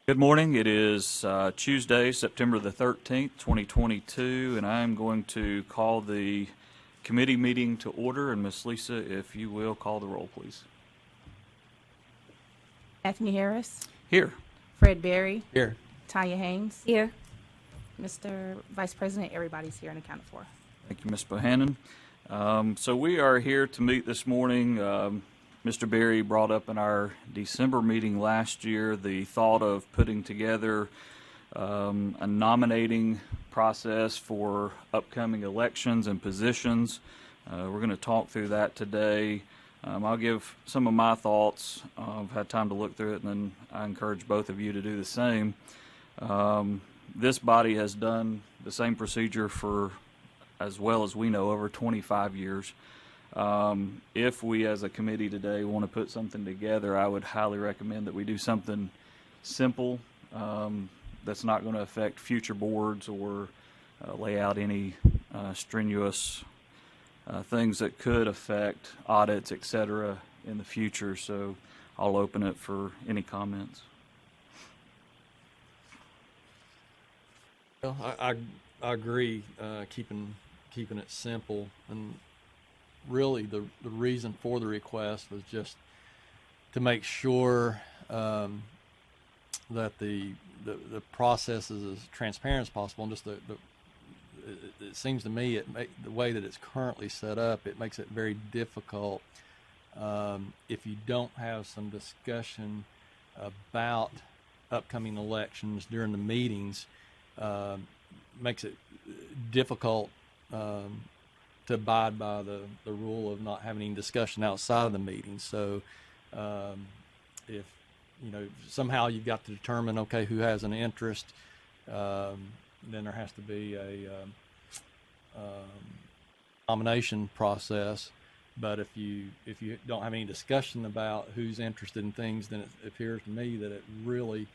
Good morning. It is Tuesday, September the 13th, 2022, and I'm going to call the committee meeting to order. And Ms. Lisa, if you will, call the roll, please. Anthony Harris, Here. Fred Berry, Here. Tanya Haynes, Here. Mr. Vice President, everybody's here and accounted for. Thank you, Ms. Bohannon. So we are here to meet this morning. Mr. Berry brought up in our December meeting last year the thought of putting together a nominating process for upcoming elections and positions. We're going to talk through that today. I'll give some of my thoughts. I've had time to look through it, and then I encourage both of you to do the same. This body has done the same procedure for, as well as we know, over 25 years. If we as a committee today want to put something together, I would highly recommend that we do something simple that's not going to affect future boards or lay out any strenuous things that could affect audits, etc. in the future. So I'll open it for any comments. Well, I agree. Keeping it simple, and really the reason for the request was just to make sure that the process is as transparent as possible, and just it seems to me the way that it's currently set up, it makes it very difficult if you don't have some discussion about upcoming elections during the meetings. Makes it difficult to abide by the rule of not having any discussion outside of the meeting. So if somehow you've got to determine, okay, who has an interest, then there has to be a nomination process. But if you don't have any discussion about who's interested in things, then it appears to me that it really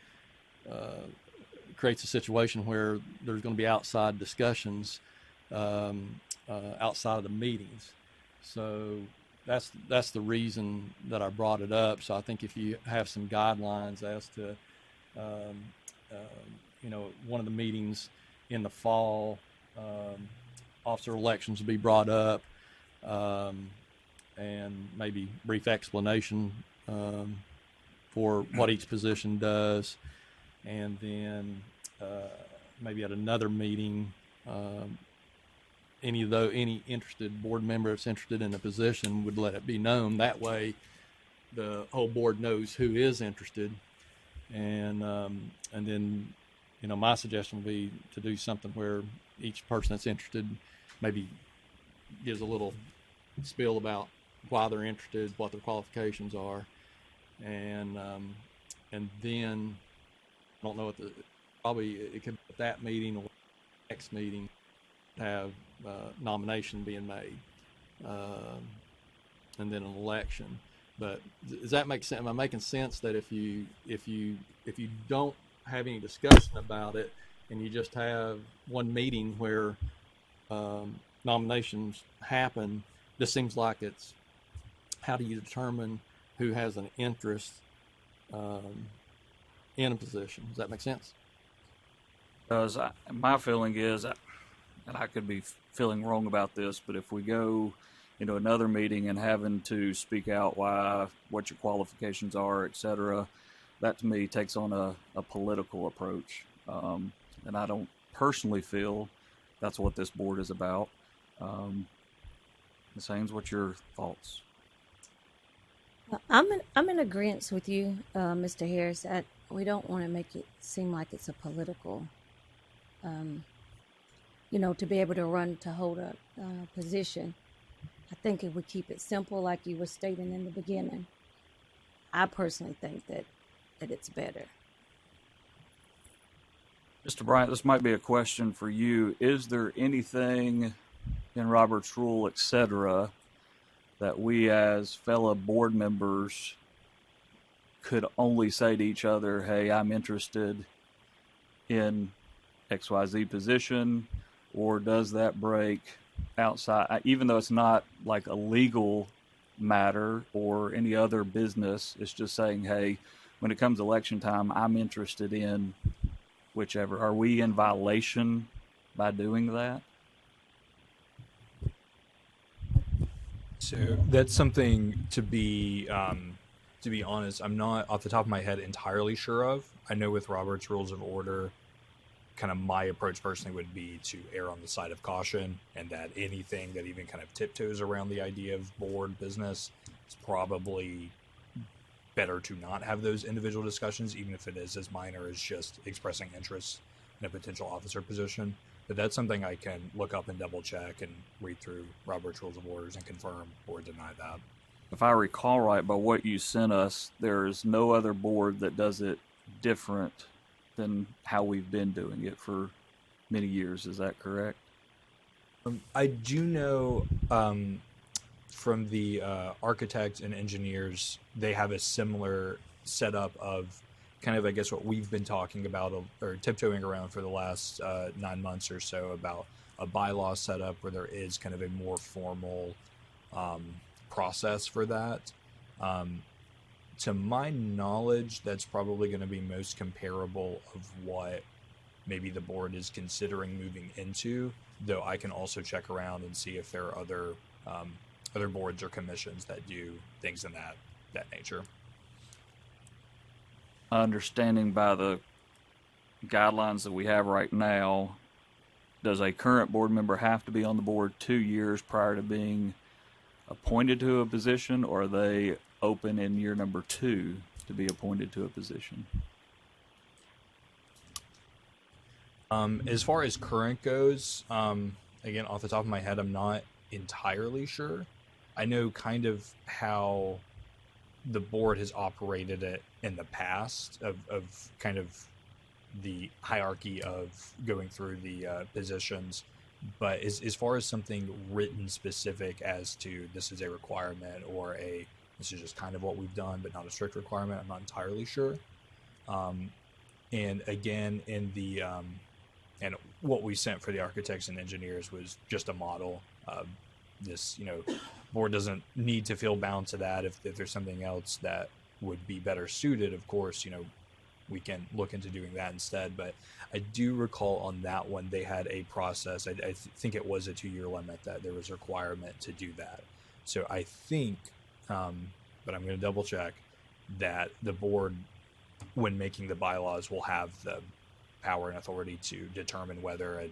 creates a situation where there's going to be outside discussions outside of the meetings. So that's the reason that I brought it up. So I think if you have some guidelines as to one of the meetings in the fall, officer elections will be brought up, and maybe brief explanation for what each position does, and then maybe at another meeting, any interested board member that's interested in a position would let it be known. That way, the whole board knows who is interested, and then my suggestion would be to do something where each person that's interested maybe gives a little spiel about why they're interested, what their qualifications are, and then I don't know what probably it could be at that meeting or next meeting have nomination being made, and then an election. But does that make sense? Am I making sense that if you don't have any discussion about it and you just have one meeting where nominations happen, this seems like it's how do you determine who has an interest in a position? Does that make sense? Because my feeling is, and I could be feeling wrong about this, but if we go into another meeting and having to speak out what your qualifications are, etc., that to me takes on a political approach. And I don't personally feel that's what this board is about. Ms. Haynes, what's your thoughts? I'm in agreement with you, Mr. Harris, that we don't want to make it seem like it's a political, to be able to hold a position. I think if we keep it simple, like you were stating in the beginning, I personally think that it's better. Mr. Bryant, this might be a question for you. Is there anything in Robert's Rule, etc., that we as fellow board members could only say to each other, hey, I'm interested in XYZ position, or does that break outside, even though it's not like a legal matter or any other business, it's just saying, hey, when it comes election time, I'm interested in whichever. Are we in violation by doing that? So that's something to be honest, I'm not off the top of my head entirely sure of. I know with Robert's Rules of Order, kind of my approach personally would be to err on the side of caution, and that anything that even kind of tiptoes around the idea of board business, it's probably better to not have those individual discussions, even if it is as minor as just expressing interest in a potential officer position. But that's something I can look up and double check and read through Robert's Rules of Orders and confirm or deny that. If I recall right, by what you sent us, there's no other board that does it different than how we've been doing it for many years. Is that correct? I do know from the architects and engineers, they have a similar setup of kind of, I guess, what we've been talking about or tiptoeing around for the last 9 months or so, about a bylaw setup where there is kind of a more formal process for that. To my knowledge, that's probably going to be most comparable of what maybe the board is considering moving into, though I can also check around and see if there are other boards or commissions that do things in that nature. Understanding by the guidelines that we have right now, does a current board member have to be on the board 2 years prior to being appointed to a position, or are they open in year number 2 to be appointed to a position? As far as current goes, again, off the top of my head, I'm not entirely sure. I know kind of how the board has operated it in the past of kind of the hierarchy of going through the positions. But as far as something written specific as to this is a requirement or this is just kind of what we've done, but not a strict requirement, I'm not entirely sure. And again, in the and what we sent for the architects and engineers was just a model. This, board doesn't need to feel bound to that. If there's something else that would be better suited, of course, we can look into doing that instead. But I do recall on that one, they had a process. I think it was a 2-year limit that there was a requirement to do that. So I think, but I'm going to double check, that the board, when making the bylaws, will have the power and authority to determine whether a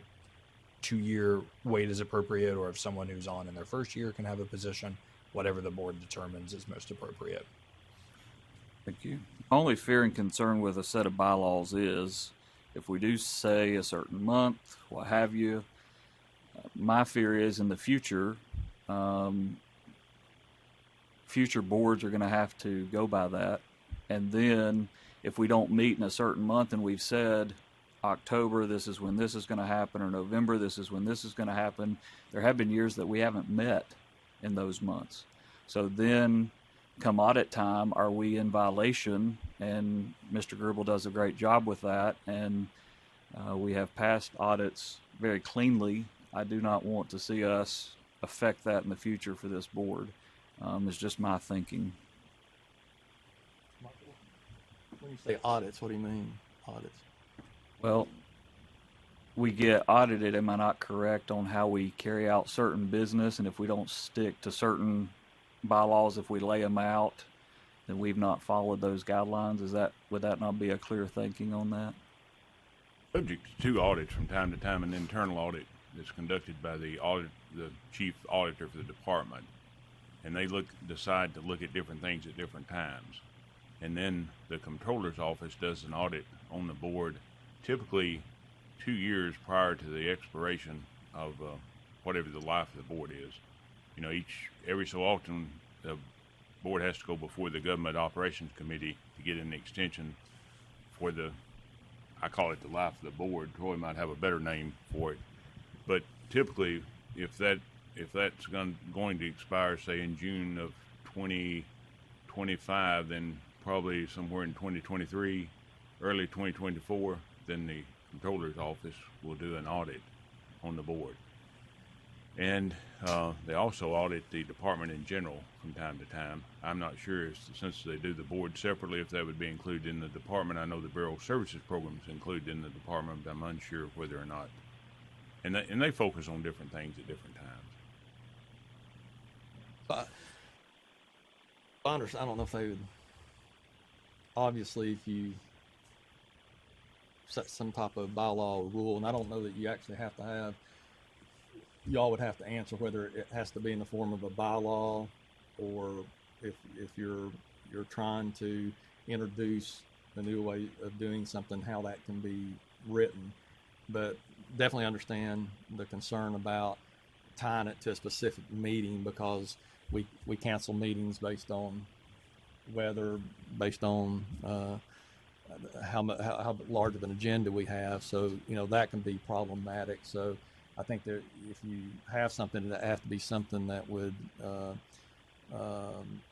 2-year wait is appropriate, or if someone who's on in their first year can have a position, whatever the board determines is most appropriate. Thank you. Only fear and concern with a set of bylaws is if we do say a certain month, what have you, my fear is in the future, future boards are going to have to go by that. And then if we don't meet in a certain month and we've said October, this is when this is going to happen, or November, this is when this is going to happen, there have been years that we haven't met in those months. So then come audit time, are we in violation? And Mr. Gribble does a great job with that, and we have passed audits very cleanly. I do not want to see us affect that in the future for this board. It's just my thinking. When you say audits, what do you mean, audits? Well, we get audited, am I not correct, on how we carry out certain business, and if we don't stick to certain bylaws, if we lay them out, then we've not followed those guidelines. Would that not be a clear thinking on that? Subject to audits from time to time, an internal audit that's conducted by the chief auditor for the department, and they decide to look at different things at different times, and then the comptroller's office does an audit on the board, typically 2 years prior to the expiration of whatever the life of the board is. Every so often, the board has to go before the Government Operations Committee to get an extension for I call it the life of the board. Troy might have a better name for it. But typically, if that's going to expire, say, in June of 2025, then probably somewhere in 2023, early 2024, then the comptroller's office will do an audit on the board. And they also audit the department in general from time to time. I'm not sure since they do the board separately if that would be included in the department. I know the Bureau Services program is included in the department, but I'm unsure whether or not. And they focus on different things at different times. I understand. I don't know if they would. Obviously, if you set some type of bylaw or rule, and I don't know that you actually have to have. Y'all would have to answer whether it has to be in the form of a bylaw, or if you're trying to introduce a new way of doing something, how that can be written. But definitely understand the concern about tying it to a specific meeting, because we cancel meetings based on weather, based on how large of an agenda we have. So that can be problematic. So I think that if you have something, that has to be something that would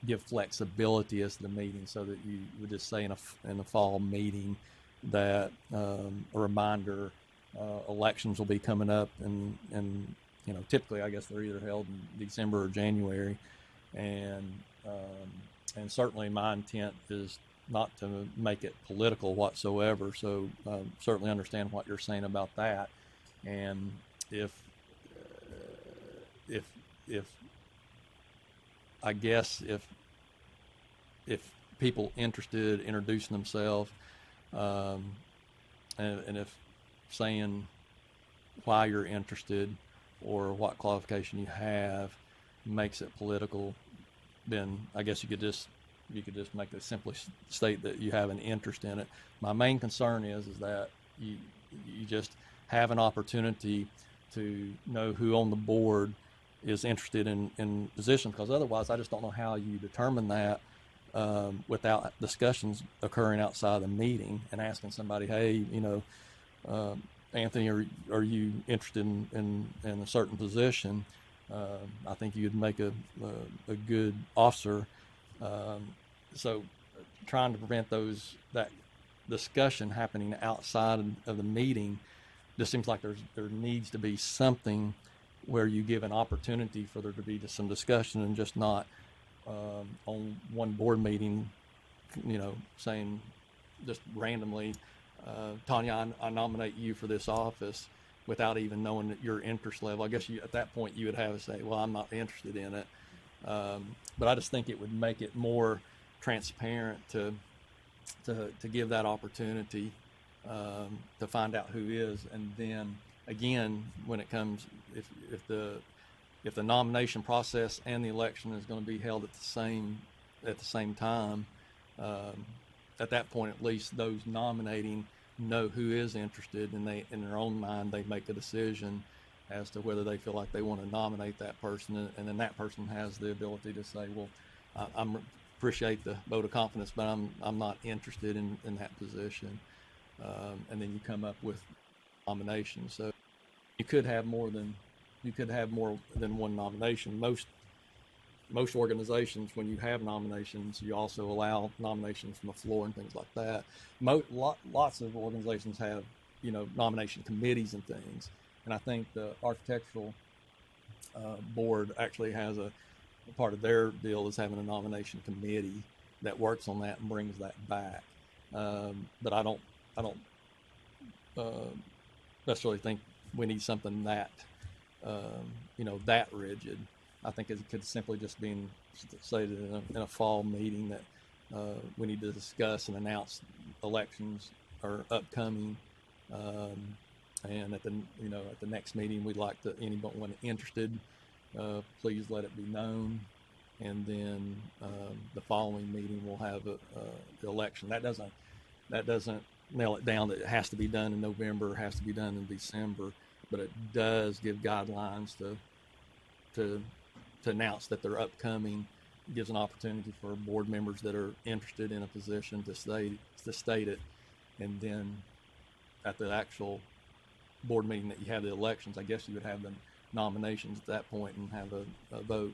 give flexibility as to the meeting, so that you would just say in a fall meeting that a reminder, elections will be coming up, and typically I guess they're either held in December or January, and certainly my intent is not to make it political whatsoever. So certainly understand what you're saying about that, and if I guess if people interested introducing themselves, and if saying why you're interested or what qualification you have makes it political, then I guess you could just make it simply state that you have an interest in it. My main concern is that you just have an opportunity to know who on the board is interested in positions, because otherwise I just don't know how you determine that without discussions occurring outside the meeting and asking somebody, hey, Anthony, are you interested in a certain position? I think you'd make a good officer. So trying to prevent that discussion happening outside of the meeting just seems like there needs to be something where you give an opportunity for there to be some discussion, and just not on one board meeting, saying just randomly, Tanya, I nominate you for this office, without even knowing that your interest level. I guess at that point you would have to say, well, I'm not interested in it. But I just think it would make it more transparent to give that opportunity to find out who is, and then again, when it comes, if the nomination process and the election is going to be held at the same time, at that point at least those nominating know who is interested, and they, in their own mind, they make a decision as to whether they feel like they want to nominate that person, and then that person has the ability to say, well, I appreciate the vote of confidence, but I'm not interested in that position, and then you come up with nominations. So you could have more than one nomination. Most organizations, when you have nominations, you also allow nominations from the floor and things like that. Lots of organizations have, nomination committees and things. And I think the architectural board actually has a part of their deal is having a nomination committee that works on that and brings that back. But I don't necessarily think we need something that that rigid. I think it could simply just be stated in a fall meeting that we need to discuss and announce elections are upcoming, and at the next meeting we'd like to anyone interested, please let it be known, and then the following meeting we'll have the election. That doesn't nail it down that it has to be done in November, has to be done in December, but it does give guidelines to announce that they're upcoming. It gives an opportunity for board members that are interested in a position to state it, and then at the actual board meeting that you have the elections, I guess you would have the nominations at that point and have a vote.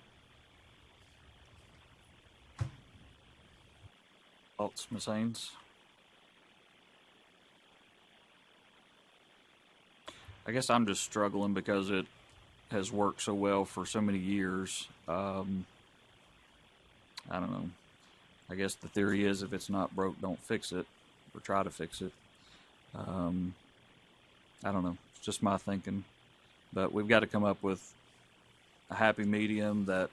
Thoughts, Ms. Haynes? I guess I'm just struggling because has worked so well for so many years. I don't know. I guess the theory is if it's not broke, don't fix it, or try to fix it. I don't know. It's just my thinking. But we've got to come up with a happy medium that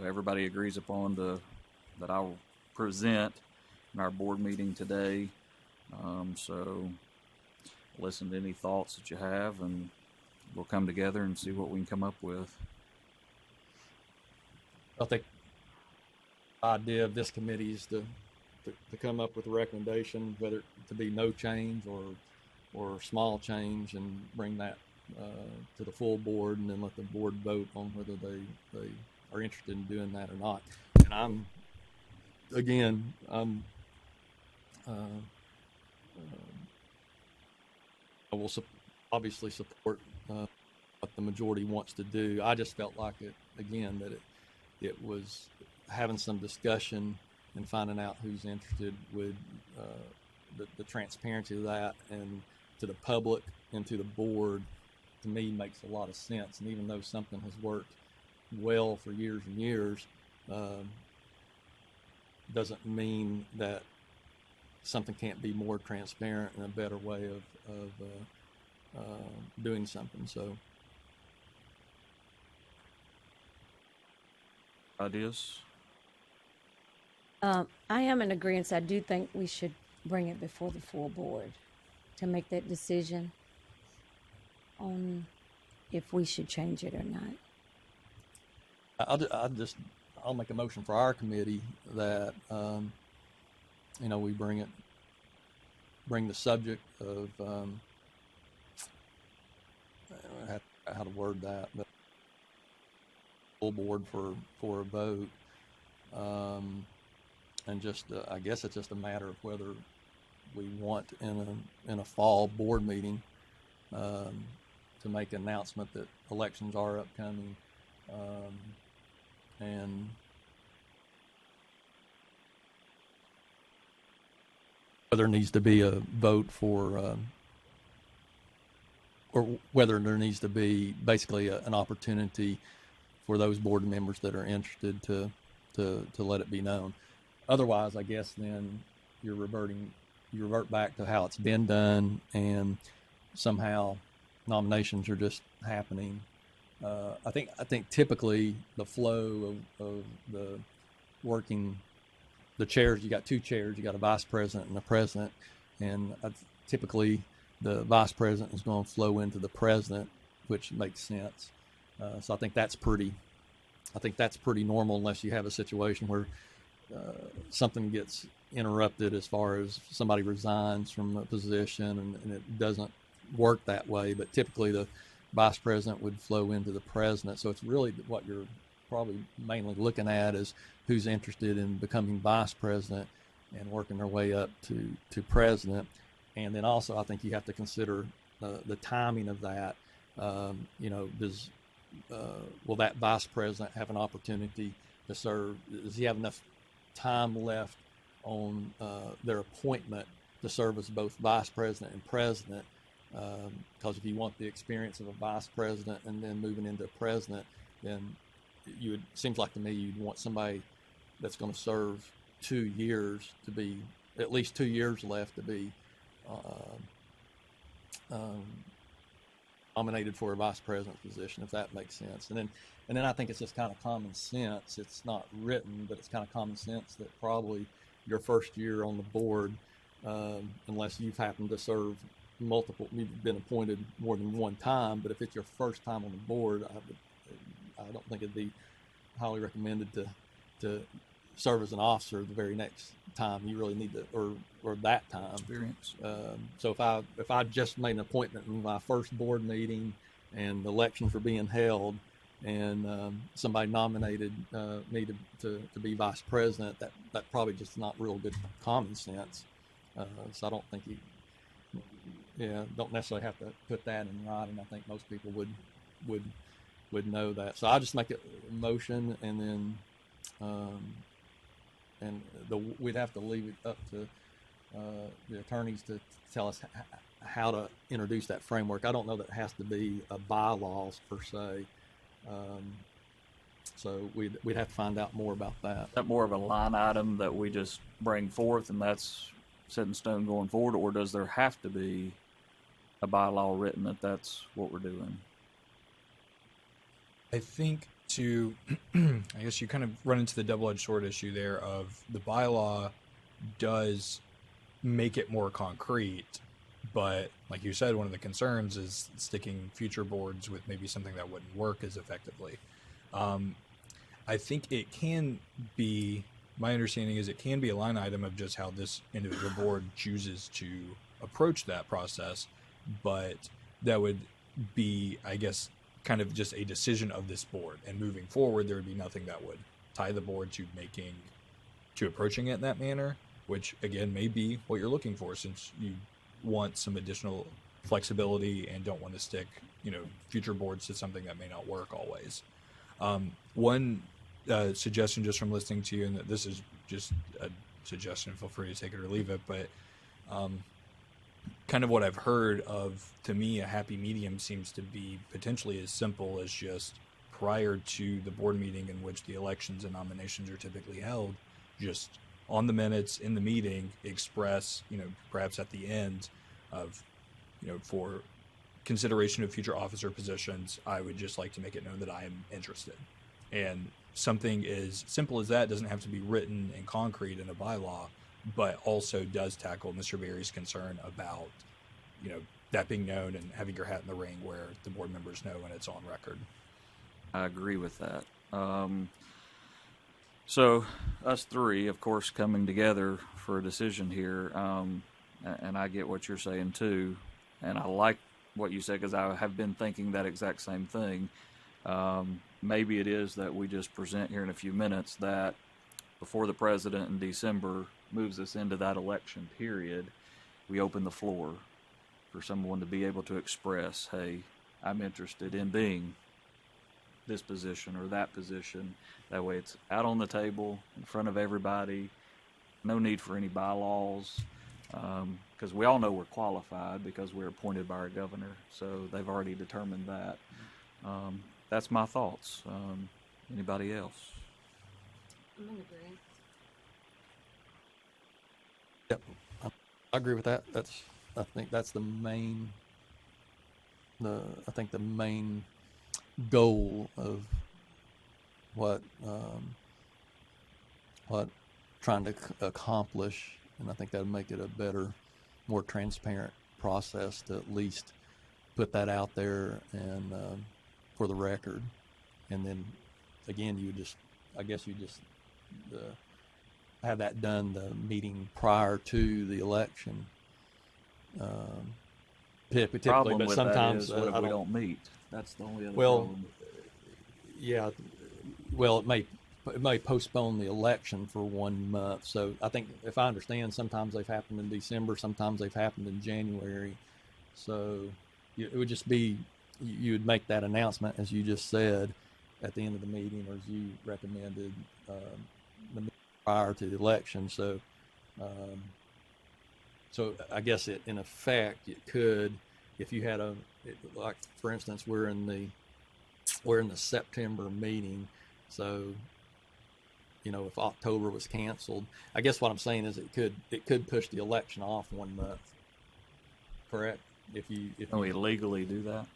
everybody agrees upon that I'll present in our board meeting today. So listen to any thoughts that you have, and we'll come together and see what we can come up with. I think the idea of this committee is to come up with a recommendation, whether it to be no change or small change, and bring that to the full board, and then let the board vote on whether they are interested in doing that or not. And I will obviously support what the majority wants to do. I just felt like it was having some discussion and finding out who's interested with the transparency of that, and to the public and to the board, to me makes a lot of sense. And even though something has worked well for years and years, doesn't mean that something can't be more transparent and a better way of doing something. So, Ideas? I am in agreement. I do think we should bring it before the full board to make that decision on if we should change it or not. I'll make a motion for our committee that we bring the subject of how to word that, but full board for a vote, and just I guess it's just a matter of whether we want in a fall board meeting to make an announcement that elections are upcoming, and whether there needs to be a vote for, or whether there needs to be basically an opportunity for those board members that are interested to let it be known. Otherwise, I guess then you revert back to how it's been done, and somehow nominations are just happening. I think typically the flow of the chairs, you got two chairs, you got a vice president and a president, and typically the vice president is going to flow into the president, which makes sense. So I think that's pretty normal, unless you have a situation where something gets interrupted as far as somebody resigns from a position and it doesn't work that way. But typically the vice president would flow into the president. So it's really what you're probably mainly looking at is who's interested in becoming vice president and working their way up to president. And then also I think you have to consider the timing of that. Will that vice president have an opportunity to serve? Does he have enough time left on their appointment to serve as both vice president and president? Because if you want the experience of a vice president and then moving into president, then seems like to me you'd want somebody that's going to serve 2 years, to be at least 2 years left to be nominated for a vice president position, if that makes sense. And then I think it's just kind of common sense. It's not written, but it's kind of common sense that probably your first year on the board, unless you've happened to serve you've been appointed more than one time, but if it's your first time on the board, I don't think it'd be highly recommended to serve as an officer the very next time. You really need to, or that time Experience. So if I just made an appointment in my first board meeting and the elections were being held, and somebody nominated me to be vice president, that probably just not real good common sense. So I don't think don't necessarily have to put that in writing. I think most people would know that. So I'll just make a motion, and then we'd have to leave it up to the attorneys to tell us how to introduce that framework. I don't know that it has to be a bylaws per se. So we'd have to find out more about that. Is that more of a line item that we just bring forth and that's set in stone going forward, or does there have to be a bylaw written that that's what we're doing? I think I guess you kind of run into the double-edged sword issue there of the bylaw does make it more concrete, but like you said, one of the concerns is sticking future boards with maybe something that wouldn't work as effectively. I think it can be, my understanding is it can be a line item of just how this individual board chooses to approach that process, but that would be, I guess, kind of just a decision of this board. And moving forward, there would be nothing that would tie the board to approaching it in that manner, which again may be what you're looking for, since you want some additional flexibility and don't want to stick, future boards to something that may not work always. One suggestion just from listening to you, and this is just a suggestion, feel free to take it or leave it, but kind of what I've heard of, to me, a happy medium seems to be potentially as simple as just prior to the board meeting in which the elections and nominations are typically held, just on the minutes in the meeting, express, perhaps at the end of, for consideration of future officer positions, I would just like to make it known that I am interested. And something as simple as that doesn't have to be written in concrete in a bylaw, but also does tackle Mr. Berry's concern about, that being known and having your hat in the ring where the board members know and it's on record. I agree with that. So us three, of course, coming together for a decision here, and I get what you're saying too, and I like what you said because I have been thinking that exact same thing. Maybe it is that we just present here in a few minutes that before the president in December moves us into that election period, we open the floor for someone to be able to express, hey, I'm interested in being this position or that position. That way it's out on the table in front of everybody. No need for any bylaws, because we all know we're qualified because we're appointed by our governor. So they've already determined that. That's my thoughts. Anybody else? I'm in agreement. Yep, I agree with that. I think that's the main goal of what trying to accomplish, and I think that would make it a better, more transparent process to at least put that out there and for the record. And then again, you just have that done the meeting prior to the election. Typically, Problem but with sometimes that is, what if we don't meet? That's the only other Well, problem. yeah. Well, it may postpone the election for 1 month. So I think, if I understand, sometimes they've happened in December, sometimes they've happened in January. So it would just be, you would make that announcement, as you just said, at the end of the meeting, or as you recommended, the meeting prior to the election. So, so I guess in effect, it could, if you had like for instance, we're in the September meeting, so if October was canceled, I guess what I'm saying is it could push the election off 1 month. Correct? Can we legally do that? I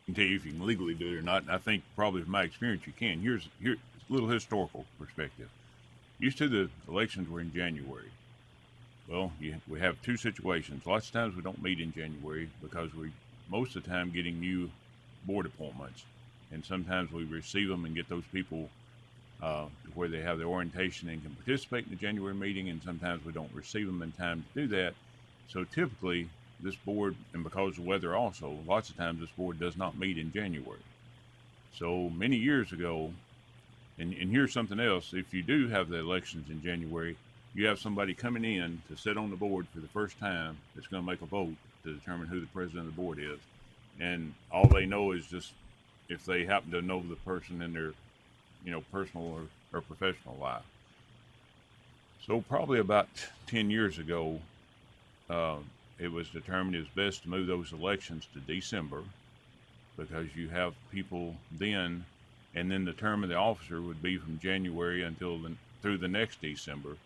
can tell you if you can legally do it or not. And I think probably from my experience you can. Here's a little historical perspective. Used to, the elections were in January. Well, we have two situations. Lots of times we don't meet in January because we most of the time getting new board appointments, and sometimes we receive them and get those people where they have their orientation and can participate in the January meeting, and sometimes we don't receive them in time to do that. So typically this board, and because of weather also, lots of times this board does not meet in January. So many years ago, and here's something else, if you do have the elections in January, you have somebody coming in to sit on the board for the first time that's going to make a vote to determine who the president of the board is. And all they know is just if they happen to know the person in their, personal or professional life. So probably about 10 years ago, it was determined it's best to move those elections to December. because you have people then, and then the term of the officer would be from January until through the next December.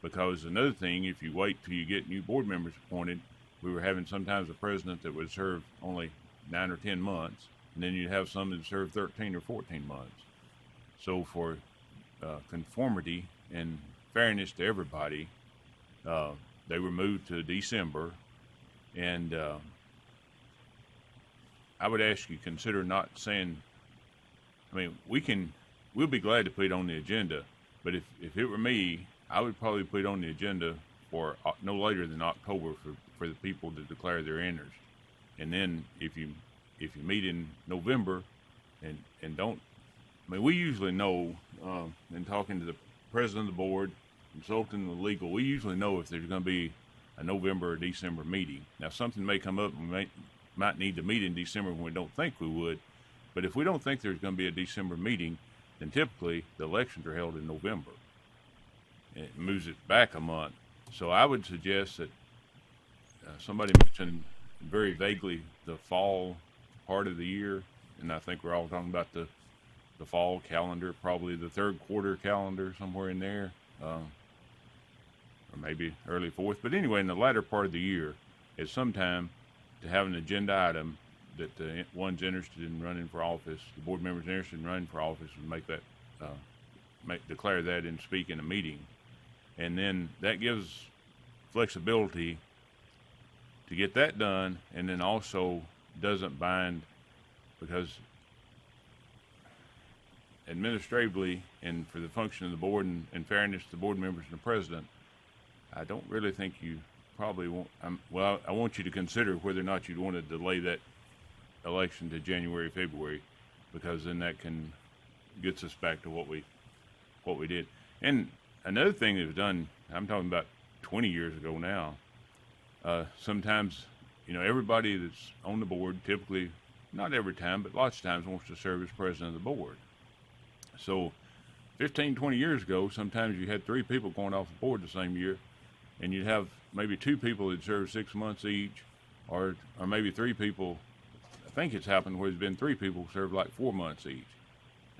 Because another thing, if you wait till you get new board members appointed, we were having sometimes a president that would serve only 9 or 10 months, and then you'd have some that serve 13 or 14 months. So for conformity and fairness to everybody, they were moved to December, and I would ask you consider not saying. I mean, we'll be glad to put it on the agenda, but if it were me, I would probably put it on the agenda for no later than October for the people to declare their interest, and then if you meet in November, and don't. I mean, we usually know, in talking to the president of the board, consulting the legal, we usually know if there's going to be a November or December meeting. Now, something may come up, and we might need to meet in December when we don't think we would. But if we don't think there's going to be a December meeting, then typically the elections are held in November. It moves it back a month. So I would suggest that somebody mentioned very vaguely the fall part of the year, and I think we're all talking about the fall calendar, probably the third quarter calendar, somewhere in there, or maybe early fourth. But anyway, in the latter part of the year, is sometime to have an agenda item that the one's interested in running for office, the board members interested in running for office, would make that, declare that and speak in a meeting. And then that gives flexibility to get that done, and then also doesn't bind, because administratively and for the function of the board and fairness to the board members and the president, I don't really think you probably want, well, I want you to consider whether or not you'd want to delay that election to January, February, because then that gets us back to what we did. And another thing that was done, I'm talking about 20 years ago now, sometimes, everybody that's on the board, typically, not every time, but lots of times wants to serve as president of the board. So 15, 20 years ago, sometimes you had 3 people going off the board the same year, and you'd have maybe 2 people that serve 6 months each, or maybe 3 people. I think it's happened where there's been 3 people who serve like 4 months each.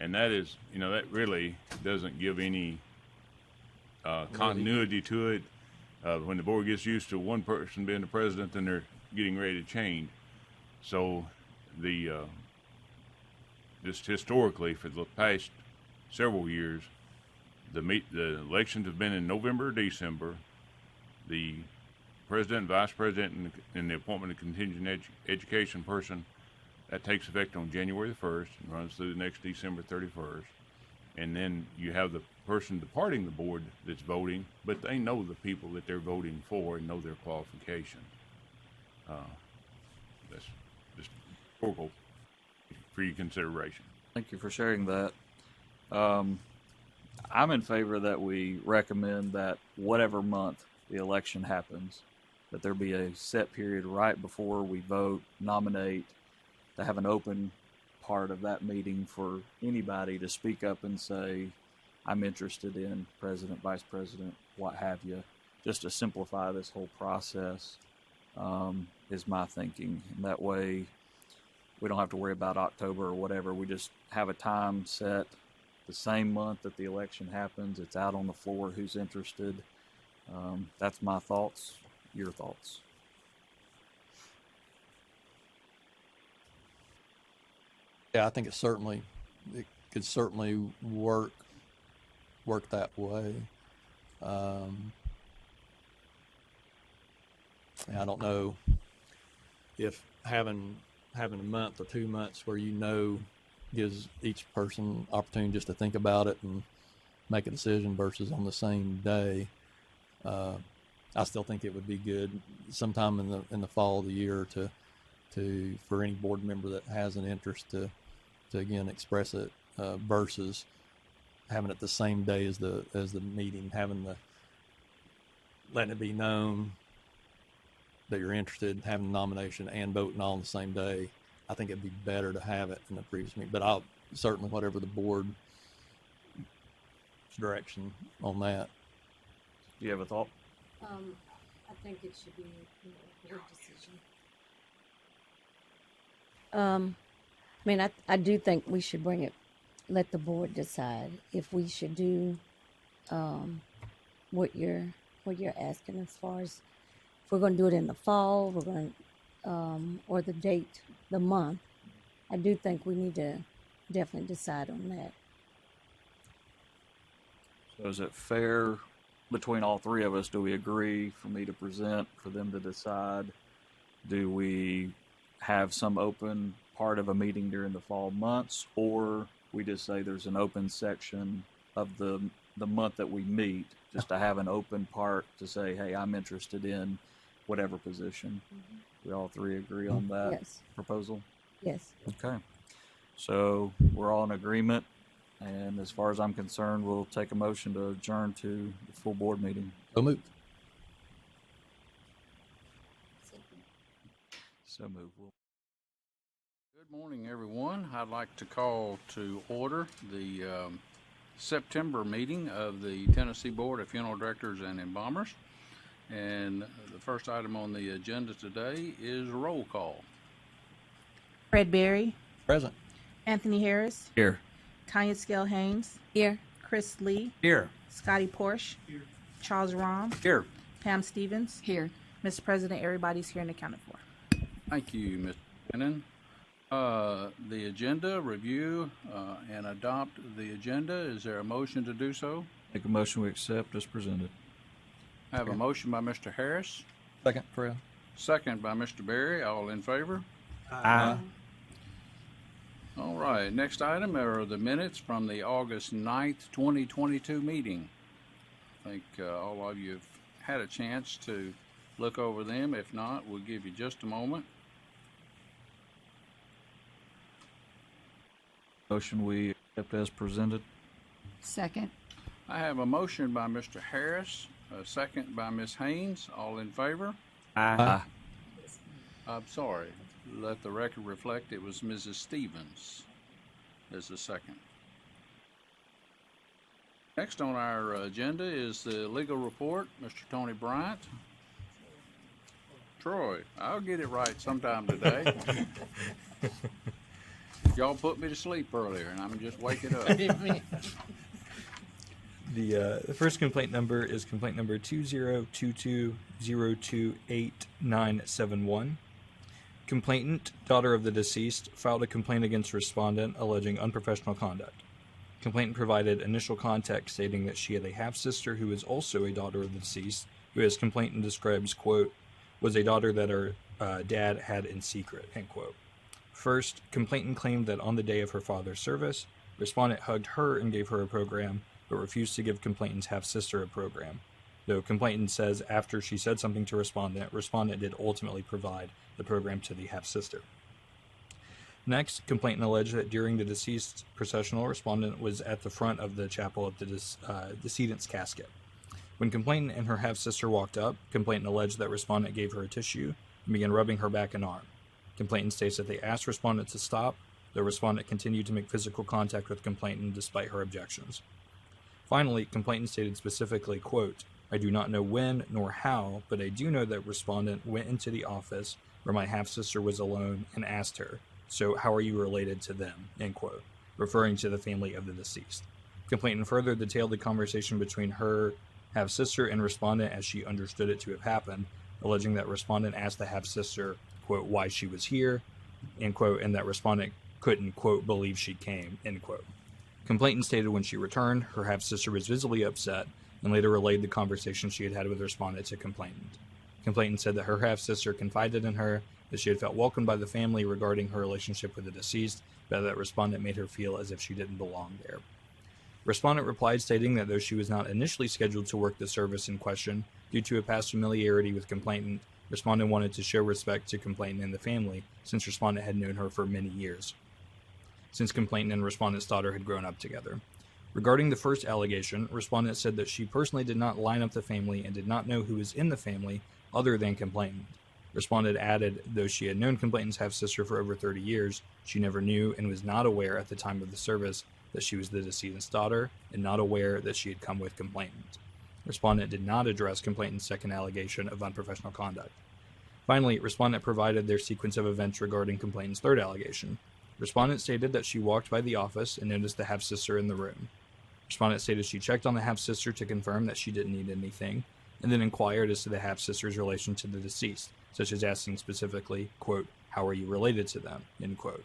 And that is, that really doesn't give any continuity to it. When the board gets used to one person being the president, then they're getting ready to change. So just historically, for the past several years, the elections have been in November or December. The president, vice president, and the appointment of contingent education person, that takes effect on January the 1st and runs through the next December 31st. And then you have the person departing the board that's voting, but they know the people that they're voting for and know their qualifications. That's just for your consideration. Thank you for sharing that. I'm in favor that we recommend that whatever month the election happens, that there be a set period right before we vote, nominate, to have an open part of that meeting for anybody to speak up and say, I'm interested in president, vice president, what have you, just to simplify this whole process, is my thinking. And that way we don't have to worry about October or whatever. We just have a time set the same month that the election happens. It's out on the floor, who's interested. That's my thoughts. Your thoughts? Yeah, I think it could certainly work that way. I don't know if having a month or 2 months where gives each person opportunity just to think about it and make a decision versus on the same day. I still think it would be good sometime in the fall of the year to for any board member that has an interest to again express it, versus having it the same day as the meeting, letting it be known that you're interested, having the nomination and voting all on the same day. I think it'd be better to have it in the previous meeting, but I'll certainly whatever the board's direction on that. Do you have a thought? I think it should be a board decision. I mean, I do think we should let the board decide if we should do what you're asking as far as if we're going to do it in the fall, we're going to, or the date, the month. I do think we need to definitely decide on that. So is it fair between all three of us? Do we agree for me to present, for them to decide? Do we have some open part of a meeting during the fall months, or we just say there's an open section of the month that we meet, just to have an open part to say, hey, I'm interested in whatever position? We all three agree on that Yes. proposal? Yes. Okay. So we're all in agreement, and as far as I'm concerned, we'll take a motion to adjourn to the full board meeting. So moved. So move. Good morning, everyone. I'd like to call to order the September meeting of the Tennessee Board of Funeral Directors and Embalmers. And the first item on the agenda today is roll call. Fred Berry, Present. Anthony Harris, Here. Tanya Scale Haynes, Here. Chris Lee, Here. Scotty Porsche, Charles Rahm, Here. Pam Stevens. Here. Mr. President, everybody's here and accounted for. Thank you, Mr. Cannon. The agenda, review and adopt the agenda. Is there a motion to do so? Make a motion we accept as presented. I have a motion by Mr. Harris, Second, Fred. second by Mr. Berry. All in favor? Aye. All right, next item are the minutes from the August 9th, 2022 meeting. I think all of you have had a chance to look over them. If not, we'll give you just a moment. Motion we accept as presented. Second. I have a motion by Mr. Harris, a second by Ms. Haynes. All in favor? Aye. I'm sorry. Let the record reflect it was Mrs. Stevens as the second. Next on our agenda is the legal report. Mr. Tony Bryant. Troy, I'll get it right sometime today. Y'all put me to sleep earlier, and I'm just waking up. The first complaint number is complaint number 2022028971. Complainant, daughter of the deceased, filed a complaint against respondent alleging unprofessional conduct. Complainant provided initial context stating that she had a half-sister who is also a daughter of the deceased, who, as complainant describes, quote, was a daughter that her dad had in secret, end quote. First, complainant claimed that on the day of her father's service, respondent hugged her and gave her a program, but refused to give complainant's half-sister a program. Though complainant says after she said something to respondent did ultimately provide the program to the half-sister. Next, complainant alleged that during the deceased's processional, respondent was at the front of the chapel at the decedent's casket. When complainant and her half-sister walked up, complainant alleged that respondent gave her a tissue and began rubbing her back and arm. Complainant states that they asked respondent to stop, though respondent continued to make physical contact with complainant despite her objections. Finally, complainant stated specifically, quote, I do not know when nor how, but I do know that respondent went into the office where my half-sister was alone and asked her, so how are you related to them, end quote, referring to the family of the deceased. Complainant further detailed the conversation between her half-sister and respondent as she understood it to have happened, alleging that respondent asked the half-sister, quote, why she was here, end quote, and that respondent couldn't, quote, believe she came, end quote. Complainant stated when she returned, her half-sister was visibly upset and later relayed the conversation she had had with respondent to complainant. Complainant said that her half-sister confided in her that she had felt welcomed by the family regarding her relationship with the deceased, but that respondent made her feel as if she didn't belong there. Respondent replied stating that though she was not initially scheduled to work the service in question, due to a past familiarity with complainant, respondent wanted to show respect to complainant and the family, since respondent had known her for many years, since complainant and respondent's daughter had grown up together. Regarding the first allegation, respondent said that she personally did not line up the family and did not know who was in the family other than complainant. Respondent added, though she had known complainant's half-sister for over 30 years, she never knew and was not aware at the time of the service that she was the decedent's daughter and not aware that she had come with complainant. Respondent did not address complainant's second allegation of unprofessional conduct. Finally, respondent provided their sequence of events regarding complainant's third allegation. Respondent stated that she walked by the office and noticed the half-sister in the room. Respondent stated she checked on the half-sister to confirm that she didn't need anything, and then inquired as to the half-sister's relation to the deceased, such as asking specifically, quote, "How are you related to them?" End quote.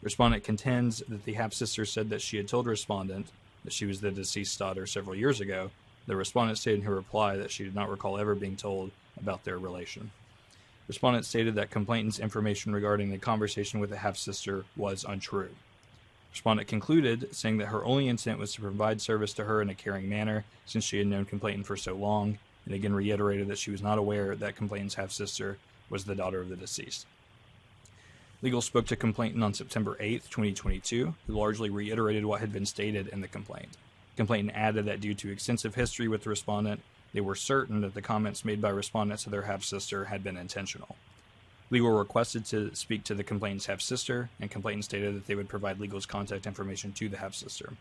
Respondent contends that the half-sister said that she had told Respondent that she was the deceased's daughter several years ago. The Respondent stated in her reply that she did not recall ever being told about their relation. Respondent stated that complainant's information regarding the conversation with the half-sister was untrue. Respondent concluded, saying that her only intent was to provide service to her in a caring manner since she had known complainant for so long, and again reiterated that she was not aware that complainant's half-sister was the daughter of the deceased. Legal spoke to complainant on September 8, 2022, who largely reiterated what had been stated in the complaint. Complainant added that due to extensive history with the respondent, they were certain that the comments made by respondents to their half-sister had been intentional. Legal requested to speak to the complainant's half-sister, and complainant stated that they would provide legal's contact information to the half-sister.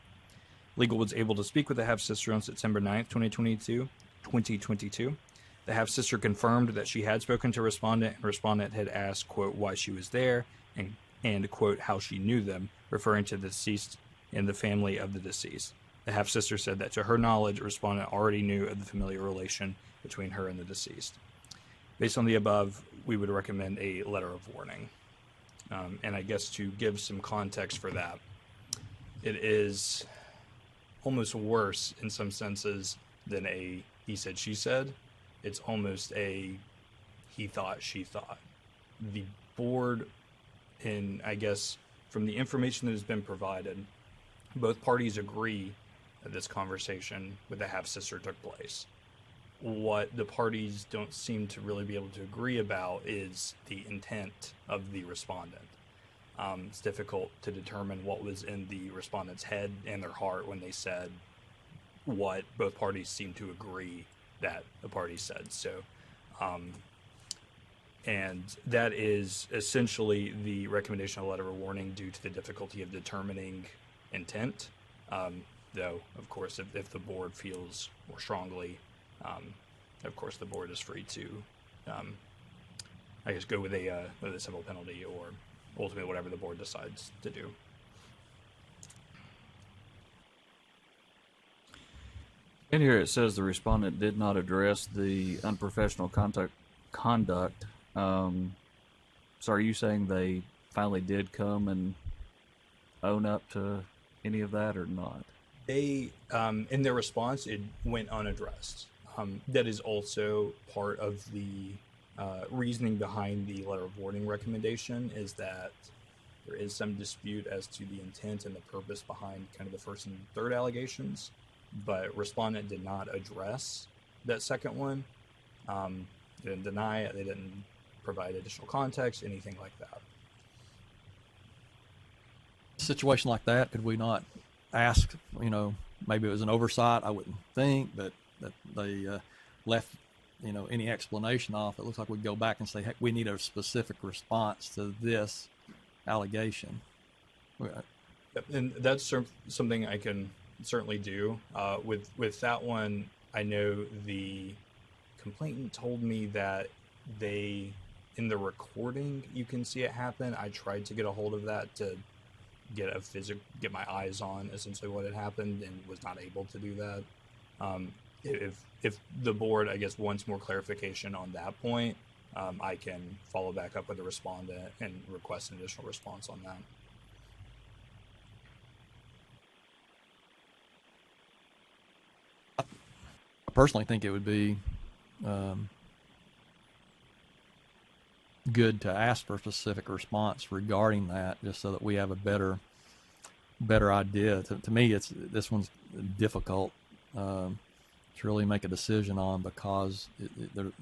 Legal was able to speak with the half-sister on September 9, 2022. The half-sister confirmed that she had spoken to respondent, and respondent had asked, quote, why she was there, and quote, how she knew them, referring to the deceased and the family of the deceased. The half-sister said that to her knowledge, respondent already knew of the familial relation between her and the deceased. Based on the above, we would recommend a letter of warning. And I guess to give some context for that, it is almost worse in some senses than a he said, she said. It's almost a he thought, she thought. The board, and I guess from the information that has been provided, both parties agree that this conversation with the half-sister took place. What the parties don't seem to really be able to agree about is the intent of the respondent. It's difficult to determine what was in the respondent's head and their heart when they said what both parties seem to agree that the party said. So, and that is essentially the recommendation of a letter of warning due to the difficulty of determining intent. Though, of course, if the board feels more strongly, of course, the board is free to, I guess, go with a civil penalty or ultimately whatever the board decides to do. In here it says the respondent did not address the unprofessional conduct. So are you saying they finally did come and own up to any of that or not? They, in their response, it went unaddressed. That is also part of the reasoning behind the letter of warning recommendation, is that there is some dispute as to the intent and the purpose behind kind of the first and third allegations, but respondent did not address that second one. They didn't deny it. They didn't provide additional context, anything like that. Situation like that, could we not ask, maybe it was an oversight, I wouldn't think, but that they left, any explanation off. It looks like we'd go back and say, hey, we need a specific response to this allegation. And that's something I can certainly do. With that one, I know the complainant told me that in the recording, you can see it happen. I tried to get a hold of that to get my eyes on essentially what had happened, and was not able to do that. If the board, I guess, wants more clarification on that point, I can follow back up with the respondent and request an additional response on that. I personally think it would be good to ask for a specific response regarding that, just so that we have a better idea. To me, this one's difficult to really make a decision on, because you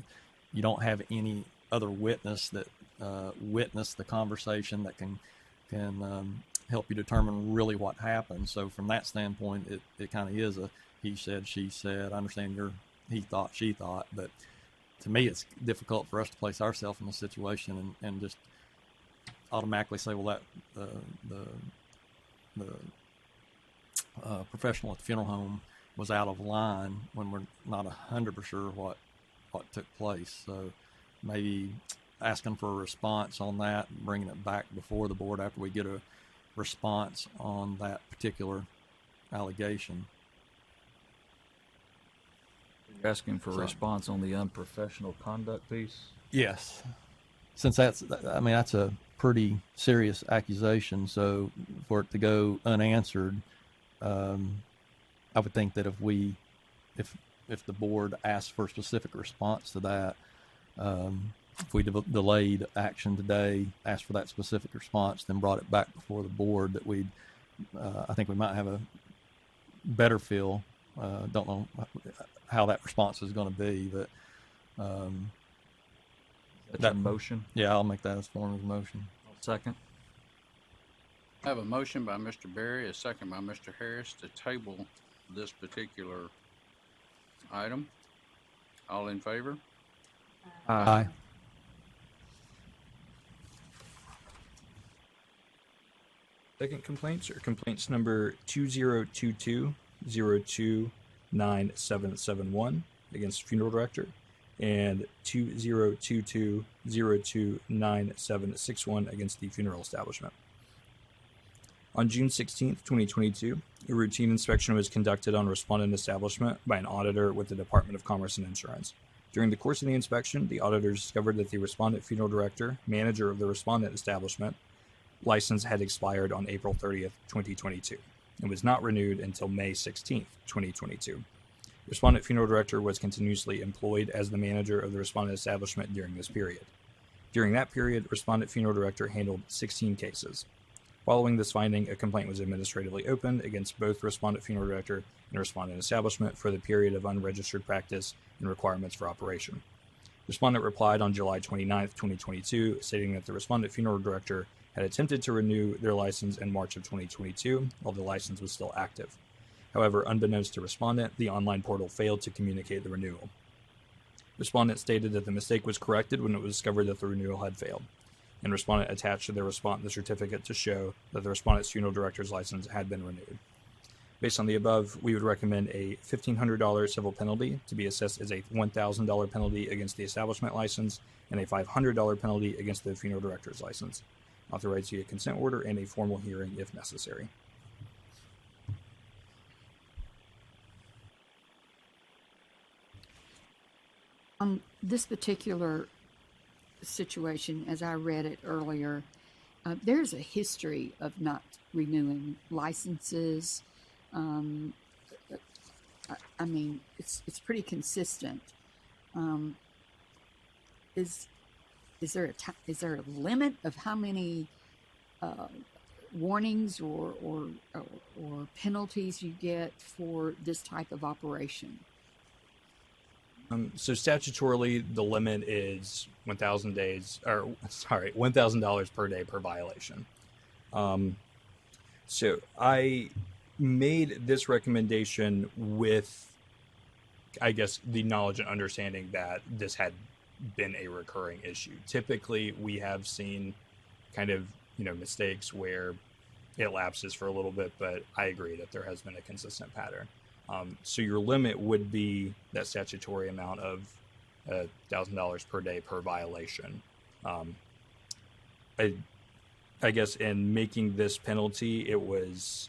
don't have any other witness that witnessed the conversation that can help you determine really what happened. So from that standpoint, it kind of is a he said, she said. I understand your he thought, she thought, but to me, it's difficult for us to place ourselves in a situation and just automatically say, well, that the professional at the funeral home was out of line when we're not 100% sure what took place. So maybe asking for a response on that and bringing it back before the board after we get response on that particular allegation. You're asking for a So- response on the unprofessional conduct piece? Yes, since that's a pretty serious accusation. So for it to go unanswered, I would think that if the board asked for a specific response to that, if we delayed action today, asked for that specific response, then brought it back before the board, that I think we might have a better feel. Don't know how that response is going to be, but That's your motion? yeah, I'll make that as form of a motion. Second? I have a motion by Mr. Berry, a second by Mr. Harris to table this particular item. All in favor? Aye. Second complaints are complaints number 2022-02-97771 against funeral director and 2022-02-9761 against the funeral establishment. On June 16th, 2022, a routine inspection was conducted on respondent establishment by an auditor with the Department of Commerce and Insurance. During the course of the inspection, the auditors discovered that the respondent funeral director, manager of the respondent establishment, license had expired on April 30th, 2022, and was not renewed until May 16th, 2022. Respondent funeral director was continuously employed as the manager of the respondent establishment during this period. During that period, respondent funeral director handled 16 cases. Following this finding, a complaint was administratively opened against both respondent funeral director and respondent establishment for the period of unregistered practice and requirements for operation. Respondent replied on July 29th, 2022, stating that the respondent funeral director had attempted to renew their license in March of 2022 while the license was still active. However, unbeknownst to respondent, the online portal failed to communicate the renewal. Respondent stated that the mistake was corrected when it was discovered that the renewal had failed, and respondent attached to their response the certificate to show that the respondent's funeral director's license had been renewed. Based on the above, we would recommend a $1,500 civil penalty to be assessed as a $1,000 penalty against the establishment license and a $500 penalty against the funeral director's license. Authorized via consent order and a formal hearing if necessary. This particular situation, as I read it earlier, there's a history of not renewing licenses. I mean, it's pretty consistent. Is there a limit of how many warnings or penalties you get for this type of operation? So statutorily, the limit is $1,000 per day per violation. So I made this recommendation with, I guess, the knowledge and understanding that this had been a recurring issue. Typically, we have seen kind of, mistakes where it lapses for a little bit, but I agree that there has been a consistent pattern. So your limit would be that statutory amount of $1,000 per day per violation. I guess in making this penalty, it was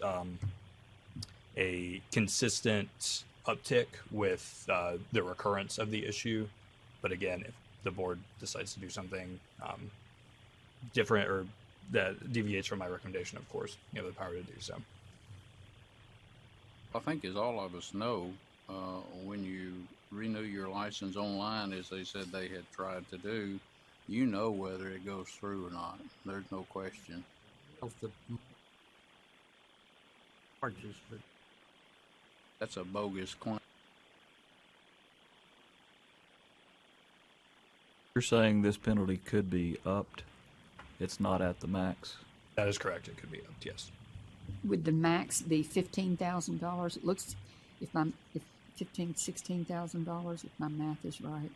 a consistent uptick with the recurrence of the issue. But again, if the board decides to do something different or that deviates from my recommendation, of course, you have the power to do so. I think, as all of us know, when you renew your license online, as they said they had tried to do, you know whether it goes through or not. There's no question. Of the charges, but That's a bogus claim. You're saying this penalty could be upped? It's not at the max? That is correct. It could be upped, yes. Would the max be $15,000? It looks, if $16,000, if my math is right.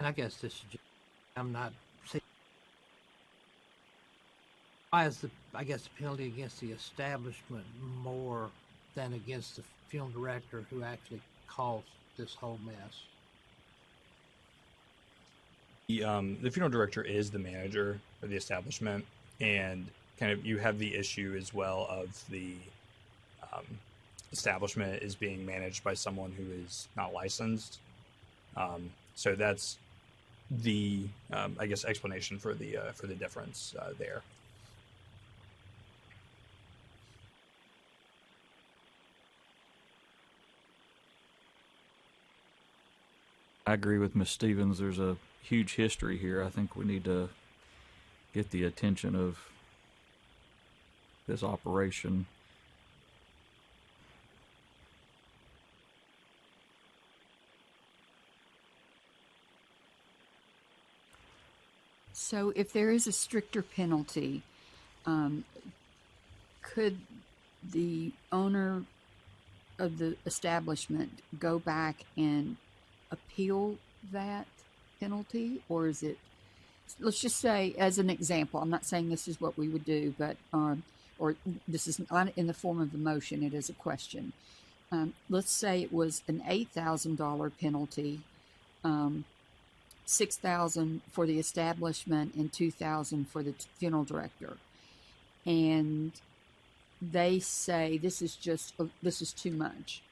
and I guess this is just, I'm not saying why is the penalty against the establishment more than against the funeral director who actually caused this whole mess? The funeral director is the manager of the establishment, and kind of you have the issue as well of the establishment is being managed by someone who is not licensed. So that's the I guess explanation for the difference there. I agree with Ms. Stevens. There's a huge history here. I think we need to get the attention of this operation. So if there is a stricter penalty, could the owner of the establishment go back and appeal that penalty? Or is it, let's just say, as an example, I'm not saying this is what we would do, but, or this is not in the form of a motion, it is a question. Let's say it was an $8,000 penalty, $6,000 for the establishment and $2,000 for the funeral director, and they say this is too much.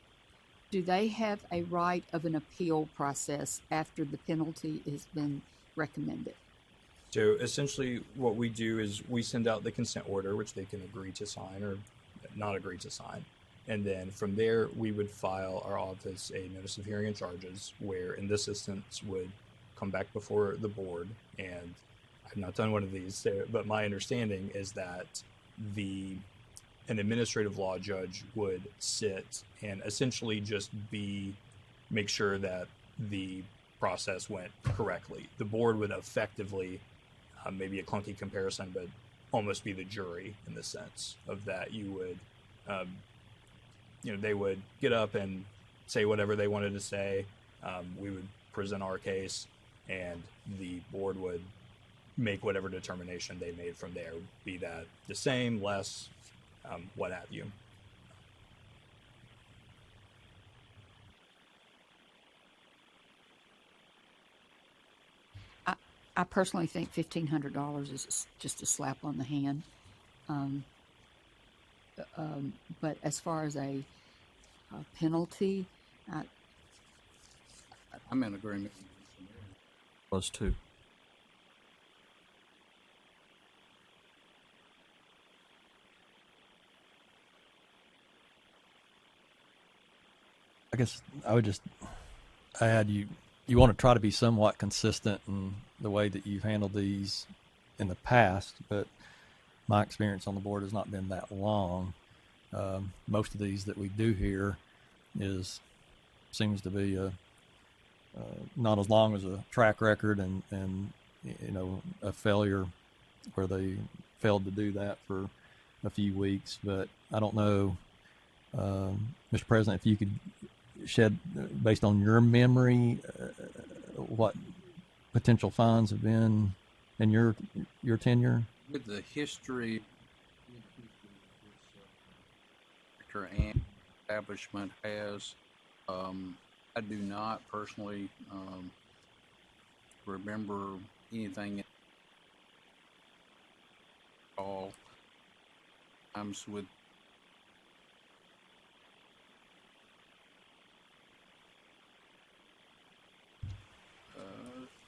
Do they have a right of an appeal process after the penalty has been recommended? So essentially, what we do is we send out the consent order, which they can agree to sign or not agree to sign. And then from there, we would file our office a notice of hearing and charges, where in this instance would come back before the board. And I've not done one of these, but my understanding is that an administrative law judge would sit and essentially just make sure that the process went correctly. The board would effectively, maybe a clunky comparison, but almost be the jury in the sense of that. You would, they would get up and say whatever they wanted to say. We would present our case, and the board would make whatever determination they made from there, be that the same, less, what have you. I personally think $1,500 is just a slap on the hand. But as far as a penalty, I'm in agreement. Plus two. I guess I would just add you want to try to be somewhat consistent in the way that you've handled these in the past, but my experience on the board has not been that long. Most of these that we do here seems to be not as long as a track record and a failure where they failed to do that for a few weeks. But I don't know, Mr. President, if you could shed, based on your memory, what potential fines have been in your tenure? With the history and establishment has, I do not personally remember anything all times with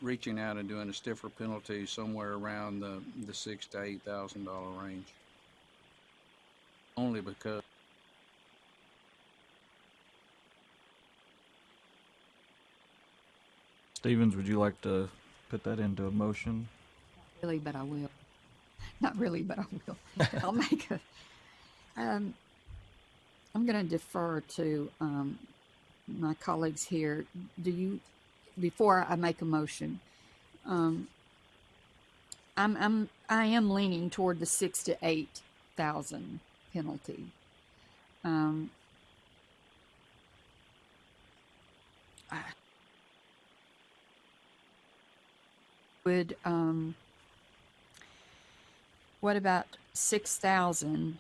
reaching out and doing a stiffer penalty somewhere around the $6,000 to $8,000 range. Only because Stevens, would you like to put that into a motion? really, but I will. Not really, but I will. I'll make a. I'm going to defer to my colleagues here. Before I make a motion, I am leaning toward the 6,000 to 8,000 penalty. What about 6,000?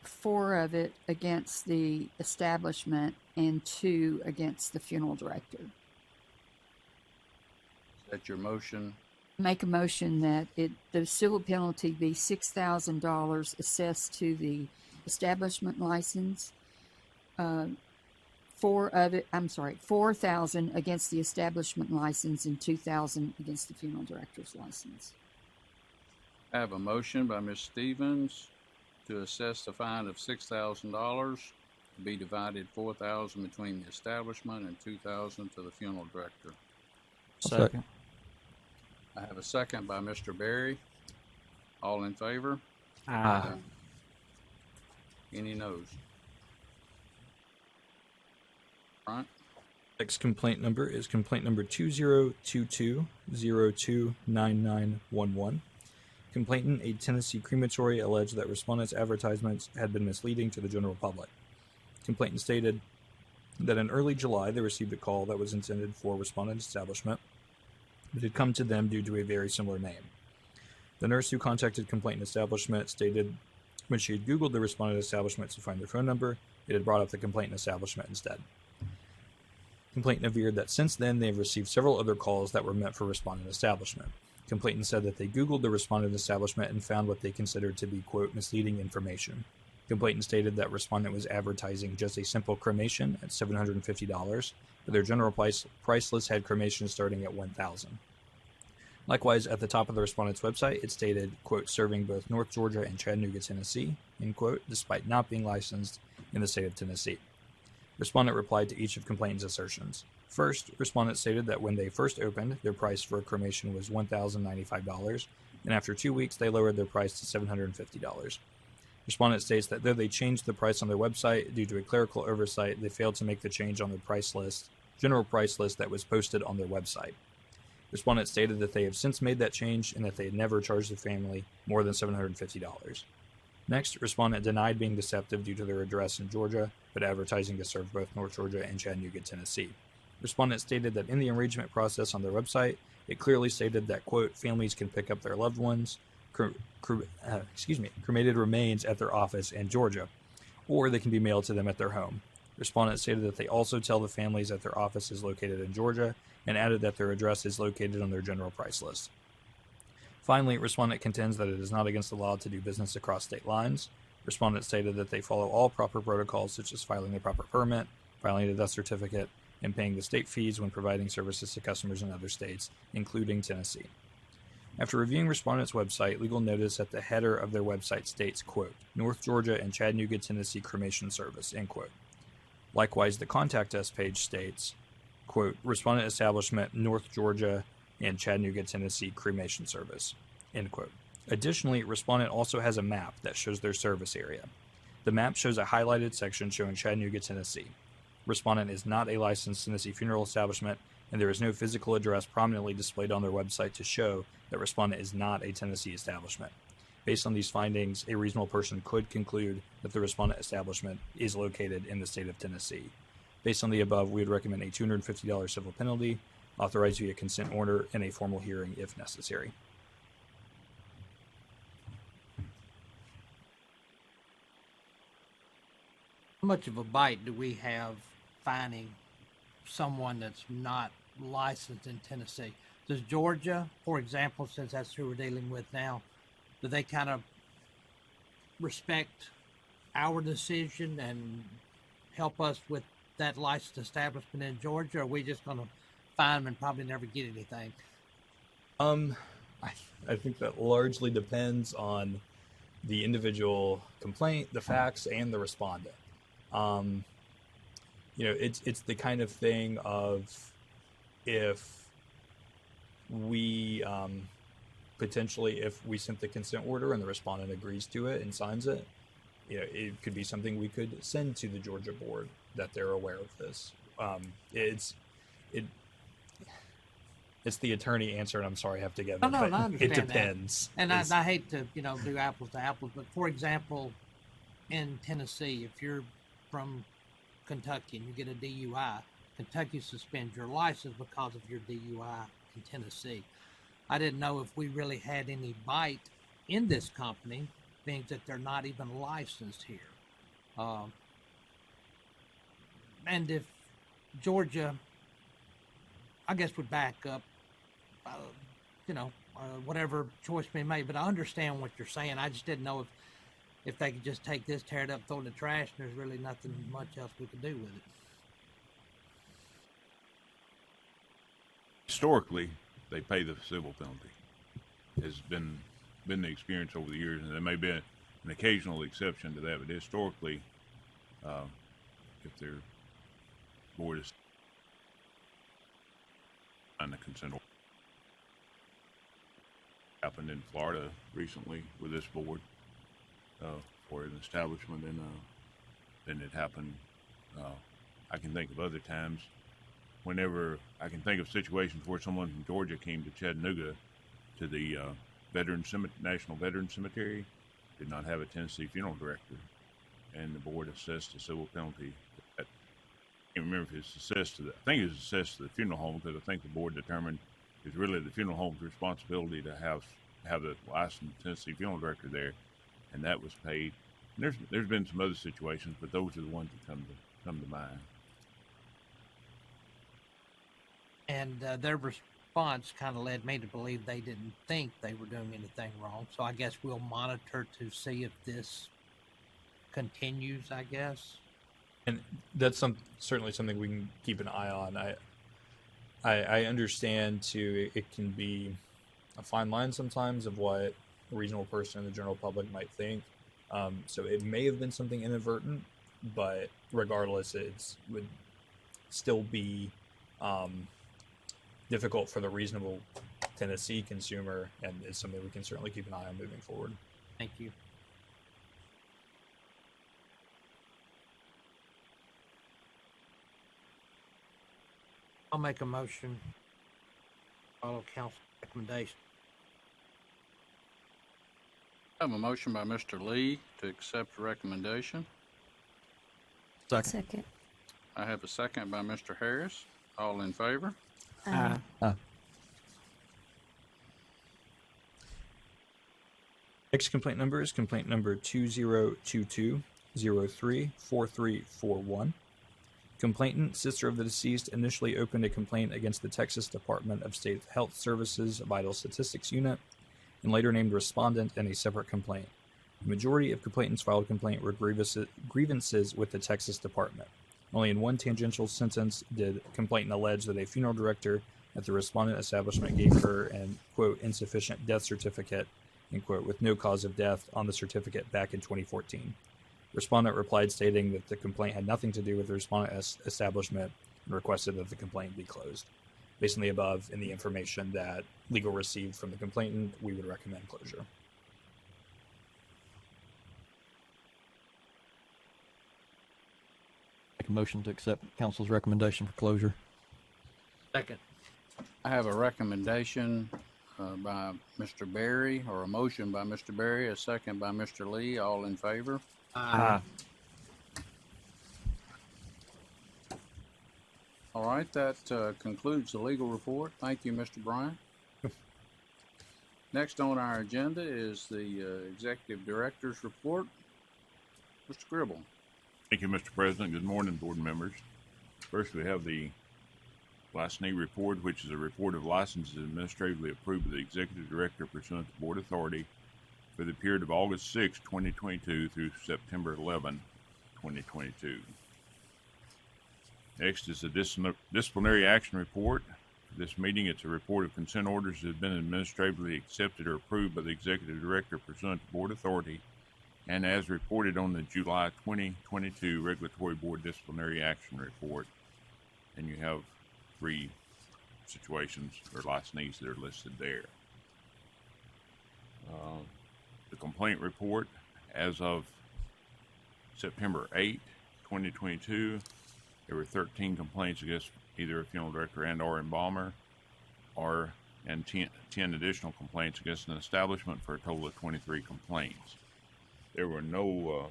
4 of it against the establishment and 2 against the funeral director. That's your motion. Make a motion that the civil penalty be $6,000 assessed to the establishment license, 4,000 against the establishment license, and 2,000 against the funeral director's license. I have a motion by Ms. Stevens to assess the fine of $6,000 to be divided 4,000 between the establishment and 2,000 to the funeral director. Second. I have a second by Mr. Berry. All in favor? Aye. Any noes? Right. Next complaint number is complaint number 2022029911. Complainant, a Tennessee crematory, alleged that respondents' advertisements had been misleading to the general public. Complainant stated that in early July they received a call that was intended for respondent establishment, but had come to them due to a very similar name. The nurse who contacted complainant establishment stated when she had Googled the respondent establishment to find their phone number, it had brought up the complainant establishment instead. Complainant averred that since then they have received several other calls that were meant for respondent establishment. Complainant said that they Googled the respondent establishment and found what they considered to be, quote, misleading information. Complainant stated that respondent was advertising just a simple cremation at $750, but their general price list had cremation starting at $1,000. Likewise, at the top of the respondent's website, it stated, quote, serving both North Georgia and Chattanooga, Tennessee, end quote, despite not being licensed in the state of Tennessee. Respondent replied to each of complainant's assertions. First, respondent stated that when they first opened, their price for a cremation was $1,095, and after 2 weeks, they lowered their price to $750. Respondent states that though they changed the price on their website due to a clerical oversight, they failed to make the change on their general price list that was posted on their website. Respondent stated that they have since made that change and that they had never charged the family more than $750. Next, respondent denied being deceptive due to their address in Georgia, but advertising to serve both North Georgia and Chattanooga, Tennessee. Respondent stated that in the arrangement process on their website, it clearly stated that, quote, families can pick up their loved ones, cremated remains at their office in Georgia, or they can be mailed to them at their home. Respondent stated that they also tell the families that their office is located in Georgia, and added that their address is located on their general price list. Finally, respondent contends that it is not against the law to do business across state lines. Respondent stated that they follow all proper protocols such as filing a proper permit, filing a death certificate, and paying the state fees when providing services to customers in other states, including Tennessee. After reviewing respondent's website, legal notice at the header of their website states, quote, North Georgia and Chattanooga, Tennessee cremation service, end quote. Likewise, the contact us page states, quote, respondent establishment, North Georgia and Chattanooga, Tennessee cremation service, end quote. Additionally, respondent also has a map that shows their service area. The map shows a highlighted section showing Chattanooga, Tennessee. Respondent is not a licensed Tennessee funeral establishment, and there is no physical address prominently displayed on their website to show that respondent is not a Tennessee establishment. Based on these findings, a reasonable person could conclude that the respondent establishment is located in the state of Tennessee. Based on the above, we would recommend a $250 civil penalty, authorized via consent order, and a formal hearing if necessary. How much of a bite do we have fining someone that's not licensed in Tennessee? Does Georgia, for example, since that's who we're dealing with now, do they kind of respect our decision and help us with that licensed establishment in Georgia? Or are we just going to fine them and probably never get anything? I think that largely depends on the individual complaint, the facts, and the respondent. It's the kind of thing of if we potentially, if we sent the consent order and the respondent agrees to it and signs it, it could be something we could send to the Georgia board that they're aware of this. It's the attorney answer, and I'm sorry I have to give it, I but understand it depends. That. And I hate to, do apples to apples, but for example, in Tennessee, if you're from Kentucky and you get a DUI, Kentucky suspends your license because of your DUI in Tennessee. I didn't know if we really had any bite in this company, being that they're not even licensed here. And if Georgia, I guess would back up, whatever choice we made. But I understand what you're saying. I just didn't know if they could just take this, tear it up, throw it in the trash, and there's really nothing much else we could do with it. Historically, they pay the civil penalty. Has been the experience over the years, and there may be an occasional exception to that, but historically, if their board is on the consent order. Happened in Florida recently with this board for an establishment, and it happened. I can think of other times. Whenever I can think of situations where someone from Georgia came to Chattanooga to the National Veteran Cemetery, did not have a Tennessee funeral director, and the board assessed a civil penalty. I can't remember if it's assessed to I think it was assessed to the funeral home, because I think the board determined it's really the funeral home's responsibility to have the licensed Tennessee funeral director there, and that was paid. And there's been some other situations, but those are the ones that come to mind. And their response kind of led me to believe they didn't think they were doing anything wrong. So I guess we'll monitor to see if this continues, I guess. And that's certainly something we can keep an eye on. I understand too, it can be a fine line sometimes of what a reasonable person in the general public might think. So it may have been something inadvertent, but regardless, it would still be difficult for the reasonable Tennessee consumer, and it's something we can certainly keep an eye on moving forward. Thank you. I'll make a motion. Follow council recommendation. I have a motion by Mr. Lee to accept the recommendation. Second. I have a second by Mr. Harris. All in favor? Next complaint number is complaint number 2022-03-4341. Complainant, sister of the deceased, initially opened a complaint against the Texas Department of State Health Services Vital Statistics Unit, and later named respondent in a separate complaint. The majority of complainants filed complaint were grievances with the Texas Department. Only in one tangential sentence did complainant allege that a funeral director at the respondent establishment gave her an, quote, insufficient death certificate, end quote, with no cause of death on the certificate back in 2014. Respondent replied stating that the complaint had nothing to do with the respondent establishment and requested that the complaint be closed. Based on the above and the information that legal received from the complainant, we would recommend closure. Make a motion to accept council's recommendation for closure. Second. I have a recommendation by Mr. Berry, or a motion by Mr. Berry, a second by Mr. Lee. All in favor? All right, that concludes the legal report. Thank you, Mr. Bryant. Next on our agenda is the Executive Director's report. Mr. Gribble. Thank you, Mr. President. Good morning, board members. First, we have the licensee report, which is a report of licenses administratively approved by the Executive Director pursuant to Board authority for the period of August 6, 2022 through September 11, 2022. Next is the disciplinary action report. For this meeting, it's a report of consent orders that have been administratively accepted or approved by the Executive Director pursuant to Board authority, and as reported on the July 2022 Regulatory Board Disciplinary Action Report. And you have 3 situations or licensees that are listed there. The complaint report, as of September 8, 2022, there were 13 complaints against either a funeral director and or embalmer, and 10 additional complaints against an establishment for a total of 23 complaints. There were no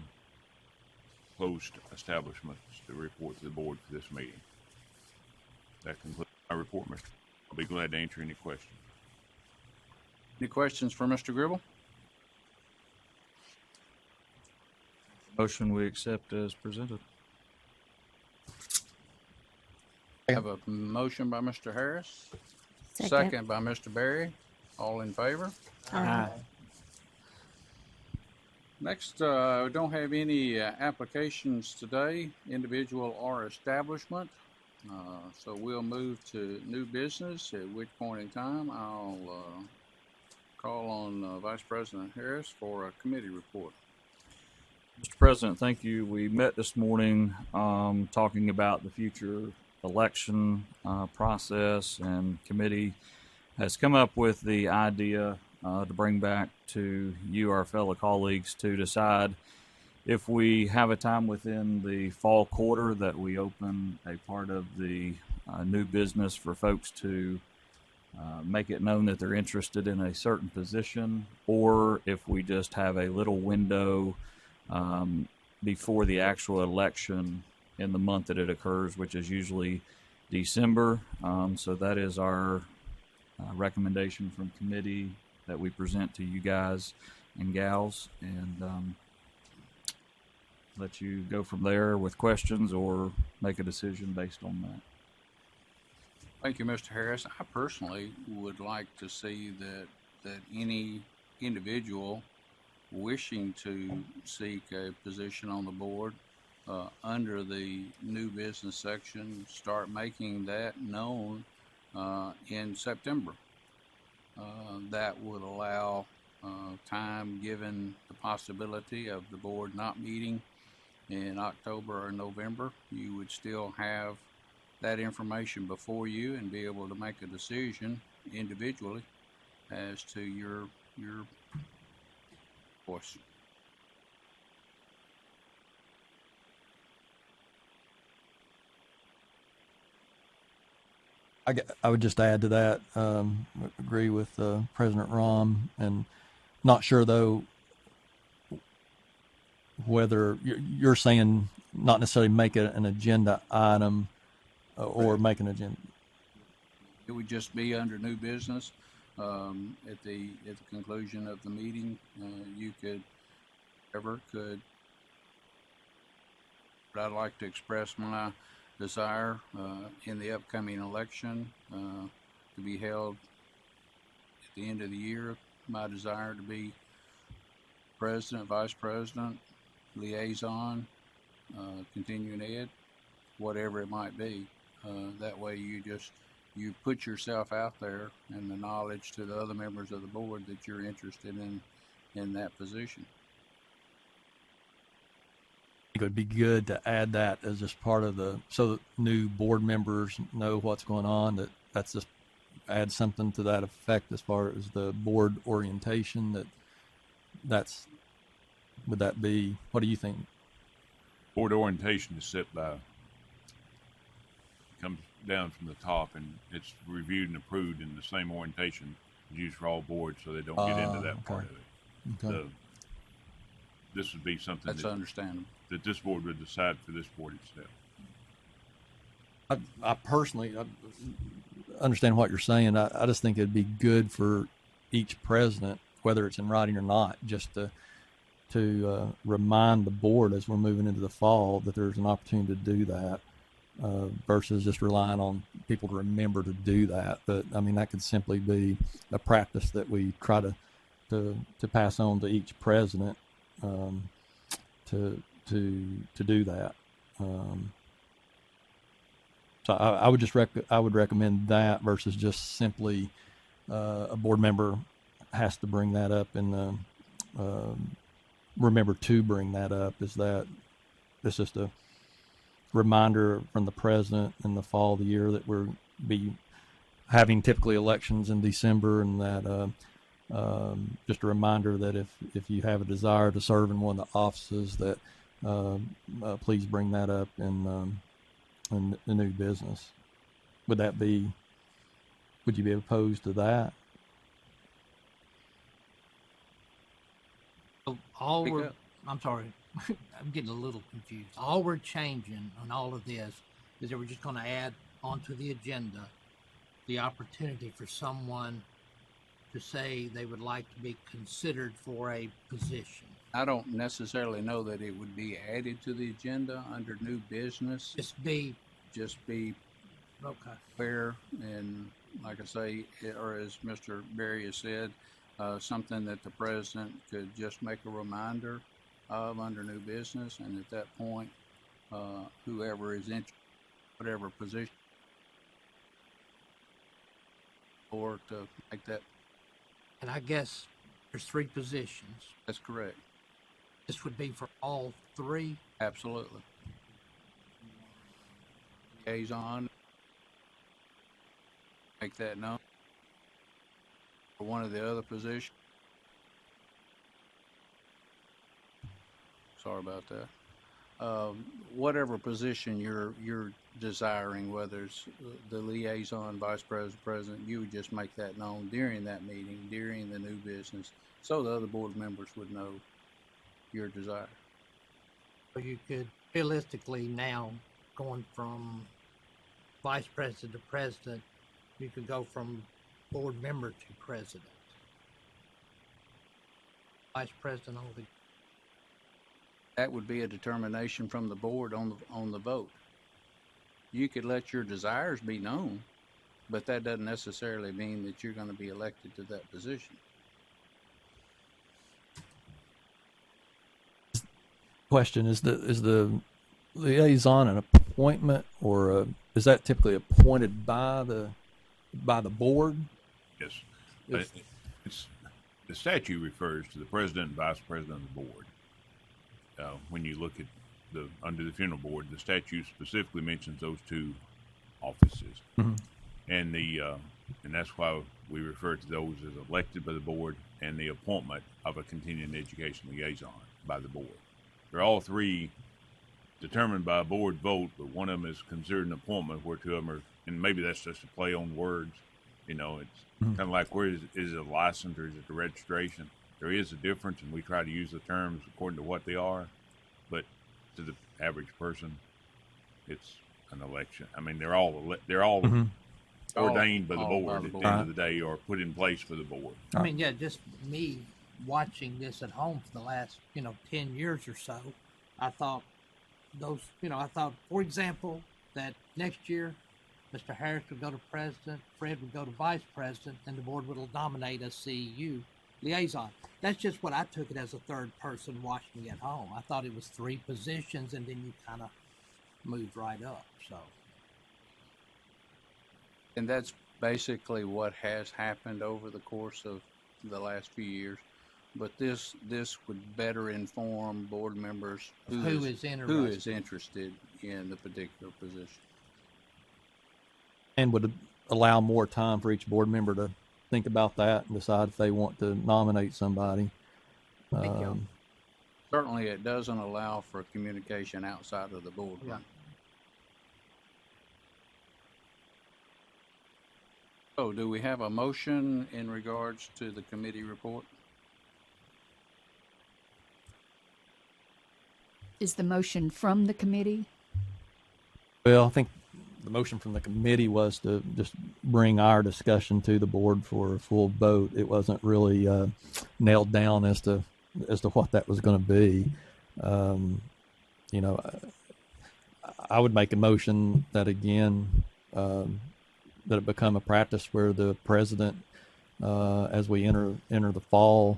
closed establishments to report to the board for this meeting. That concludes my report, Mr. I'll be glad to answer any questions. Any questions for Mr. Gribble? Motion we accept as presented. I have a motion by Mr. Harris, Second by Mr. Berry. All in favor? Next, we don't have any applications today, individual or establishment. So we'll move to new business, at which point in time I'll call on Vice President Harris for a committee report. Mr. President, thank you. We met this morning talking about the future election process, and committee has come up with the idea to bring back to you, our fellow colleagues, to decide if we have a time within the fall quarter that we open a part of the new business for folks to make it known that they're interested in a certain position, or if we just have a little window before the actual election in the month that it occurs, which is usually December. So that is our recommendation from committee that we present to you guys and gals, and let you go from there with questions or make a decision based on that. Thank you, Mr. Harris. I personally would like to see that any individual wishing to seek a position on the board under the new business section start making that known in September. That would allow time, given the possibility of the board not meeting in October or November. You would still have that information before you and be able to make a decision individually as to your course. I would just add to that, agree with President Rahm, and not sure though whether you're saying not necessarily make it an agenda item or make an agenda. It would just be under new business. At the conclusion of the meeting, you could, but I'd like to express my desire in the upcoming election to be held at the end of the year. My desire to be president, vice president, liaison, continuing ed, whatever it might be. That way you put yourself out there and the knowledge to the other members of the board that you're interested in that position. It would be good to add that as just part of so that new board members know what's going on, that's just add something to that effect as far as the board orientation. Would that be, what do you think? Board orientation is set comes down from the top, and it's reviewed and approved in the same orientation used for all boards, so they don't get into that part of it. Okay. This would be something That's understandable. That this board would decide for this board itself. I personally understand what you're saying. I just think it'd be good for each president, whether it's in writing or not, just to remind the board as we're moving into the fall that there's an opportunity to do that, versus just relying on people to remember to do that. But I mean, that could simply be a practice that we try to pass on to each president to do that. So I would just recommend that versus just simply a board member has to bring that up and remember to bring that up. Is that it's just a reminder from the president in the fall of the year that we're be having typically elections in December, and that just a reminder that if you have a desire to serve in one of the offices, that please bring that up in the new business. Would you be opposed to that? I'm sorry, I'm getting a little confused. All we're changing on all of this is that we're just going to add onto the agenda the opportunity for someone to say they would like to be considered for a position. I don't necessarily know that it would be added to the agenda under new business. Just be okay. Fair and like I say, or as Mr. Berry has said, something that the president could just make a reminder of under new business, and at that point, whoever is in whatever position, or to make that. And I guess there's 3 positions. That's correct. This would be for all 3. Absolutely. Liaison. Make that known. For one of the other positions. Sorry about that. Whatever position you're desiring, whether it's the liaison, vice president, president, you would just make that known during that meeting, during the new business, so the other board members would know your desire. So you could realistically now, going from vice president to president, you could go from board member to president. Vice president only. That would be a determination from the board on the vote. You could let your desires be known, but that doesn't necessarily mean that you're going to be elected to that position. Question is the liaison an appointment, or is that typically appointed by the board? Yes. It's the statute refers to the president and vice president of the board. When you look at under the funeral board, the statute specifically mentions those 2 offices, Mm-hmm. and and that's why we refer to those as elected by the board, and the appointment of a continuing education liaison by the board. They're all 3 determined by a board vote, but one of them is considered an appointment, where 2 of them are, and maybe that's just a play on words. It's Mm-hmm. kind of like, where is it a license or is it a registration? There is a difference, and we try to use the terms according to what they are, but to the average person, it's an election. I mean, they're all Mm-hmm. ordained by the All board by the at board. the end of the day, or put in place for the board. I mean, yeah, just me watching this at home for the last, 10 years or so, I thought, for example, that next year, Mr. Harris would go to president, Fred would go to vice president, and the board would nominate a CEU liaison. That's just what I took it as a third person watching at home. I thought it was 3 positions, and then you kind of moved right up. So, And that's basically what has happened over the course of the last few years. But this would better inform board members who is interested in the particular position. And would allow more time for each board member to think about that and decide if they want to nominate somebody. Thank you. Certainly, it doesn't allow for communication outside of the boardroom. Yeah. So, do we have a motion in regards to the committee report? Is the motion from the committee? Well, I think the motion from the committee was to just bring our discussion to the board for a full vote. It wasn't really nailed down as to what that was going to be. I would make a motion that again that it become a practice where the president, as we enter the fall,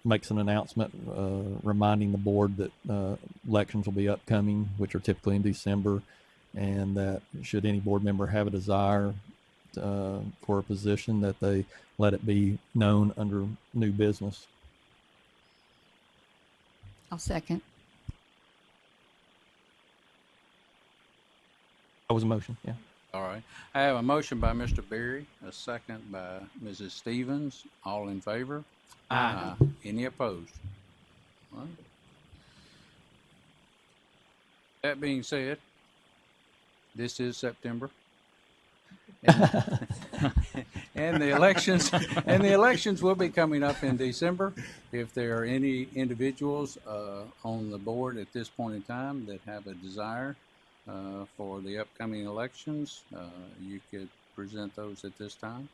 makes an announcement reminding the board that elections will be upcoming, which are typically in December, and that should any board member have a desire for a position, that they let it be known under new business. I'll second. That was a motion, yeah. All right. I have a motion by Mr. Berry, a second by Mrs. Stevens. All in favor? Aye. Any opposed? All right. That being said, this is September. And the elections will be coming up in December. If there are any individuals on the board at this point in time that have a desire for the upcoming elections, you could present those at this time.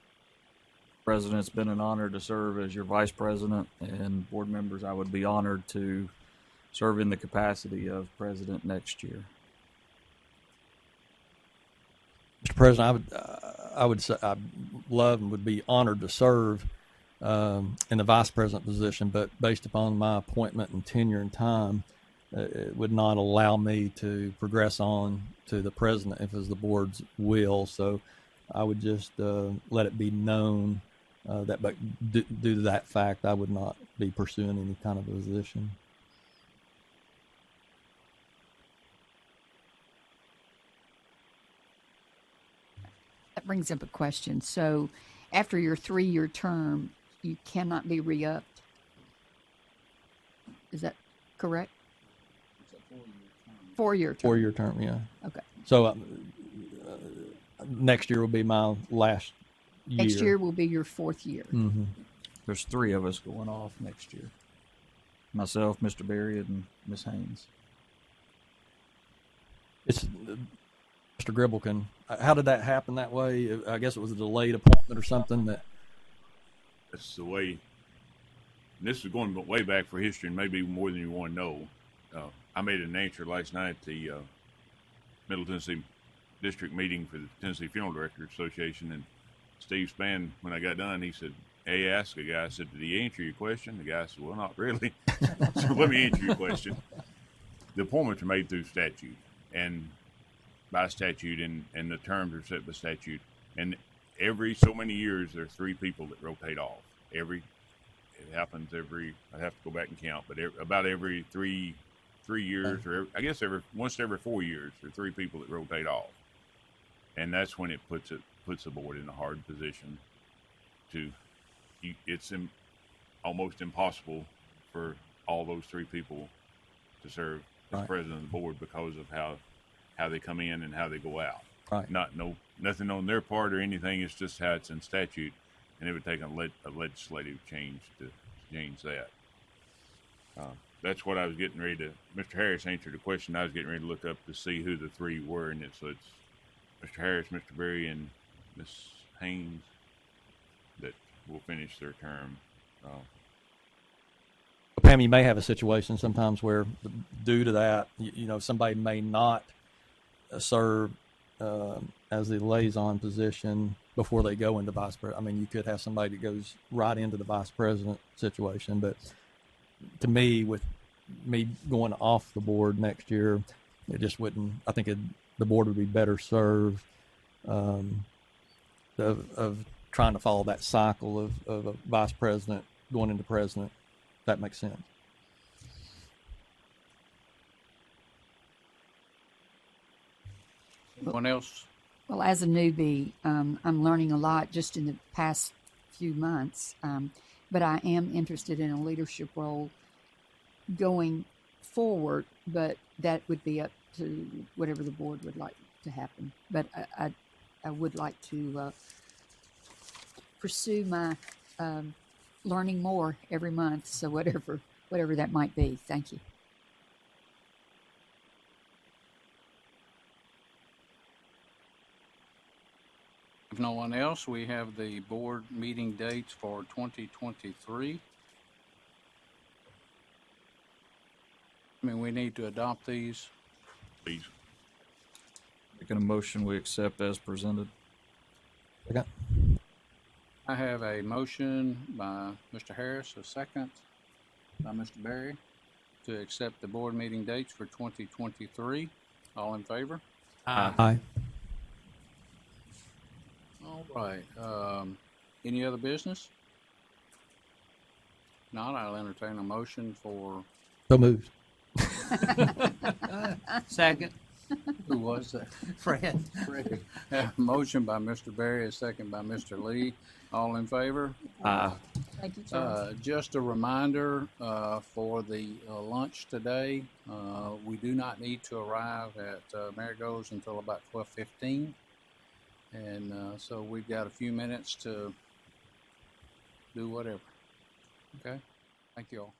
President, it's been an honor to serve as your vice president, and board members, I would be honored to serve in the capacity of president next year. Mr. President, I would say I love and would be honored to serve in the vice president position, but based upon my appointment and tenure and time, it would not allow me to progress on to the president if it was the board's will. So I would just let it be known that, but due to that fact, I would not be pursuing any kind of position. That brings up a question. So after your 3-year term, you cannot be re-upped. Is that correct? It's a 4-year term. 4-year term. 4-year term, yeah. Okay. So next year will be my last year. Next year will be your 4th year. Mm-hmm. There's 3 of us going off next year. Myself, Mr. Berry, and Ms. Haynes. It's Mr. Gribblekin. How did that happen that way? I guess it was a delayed appointment or something. That's the way. And this is going way back for history, and maybe more than you want to know. I made an answer last night at the Middle Tennessee District meeting for the Tennessee Funeral Directors Association, and Steve Spann, when I got done, he said, "Hey, ask a guy." I said, "Did he answer your question?" The guy said, "Well, not really." So let me answer your question. The appointments are made through statute, and by statute, and the terms are set by statute. And every so many years, there are 3 people that rotate off. It happens every. I have to go back and count, but about every three years, or I guess once every 4 years, there are 3 people that rotate off, and that's when it puts the board in a hard position. It's almost impossible for all those 3 people to serve as president of the board because of how they come in and how they go out. Right. Nothing on their part or anything. It's just how it's in statute, and it would take a legislative change to change that. That's what I was getting ready to. Mr. Harris answered the question. I was getting ready to look up to see who the 3 were, and so it's Mr. Harris, Mr. Berry, and Ms. Haynes that will finish their term. Pam, you may have a situation sometimes where, due to that, somebody may not serve as the liaison position before they go into vice president. I mean, you could have somebody that goes right into the vice president situation, but to me, with me going off the board next year, it just wouldn't. I think the board would be better served of trying to follow that cycle of a vice president going into president. If that makes sense. Anyone else? Well, as a newbie, I'm learning a lot just in the past few months, but I am interested in a leadership role going forward, but that would be up to whatever the board would like to happen. But I would like to pursue my learning more every month, so whatever that might be. Thank you. If no one else, we have the board meeting dates for 2023. I mean, we need to adopt these. Please. Making a motion we accept as presented. Okay. I have a motion by Mr. Harris, a second by Mr. Berry, to accept the board meeting dates for 2023. All in favor? Aye. All right. Any other business? Not, I'll entertain a motion for. So moved. Second. Who was that? Fred. Fred. Motion by Mr. Berry, a second by Mr. Lee. All in favor? Thank you, Charles. Just a reminder for the lunch today. We do not need to arrive at Marigold's until about 12:15. And so we've got a few minutes to do whatever. Okay? Thank you all.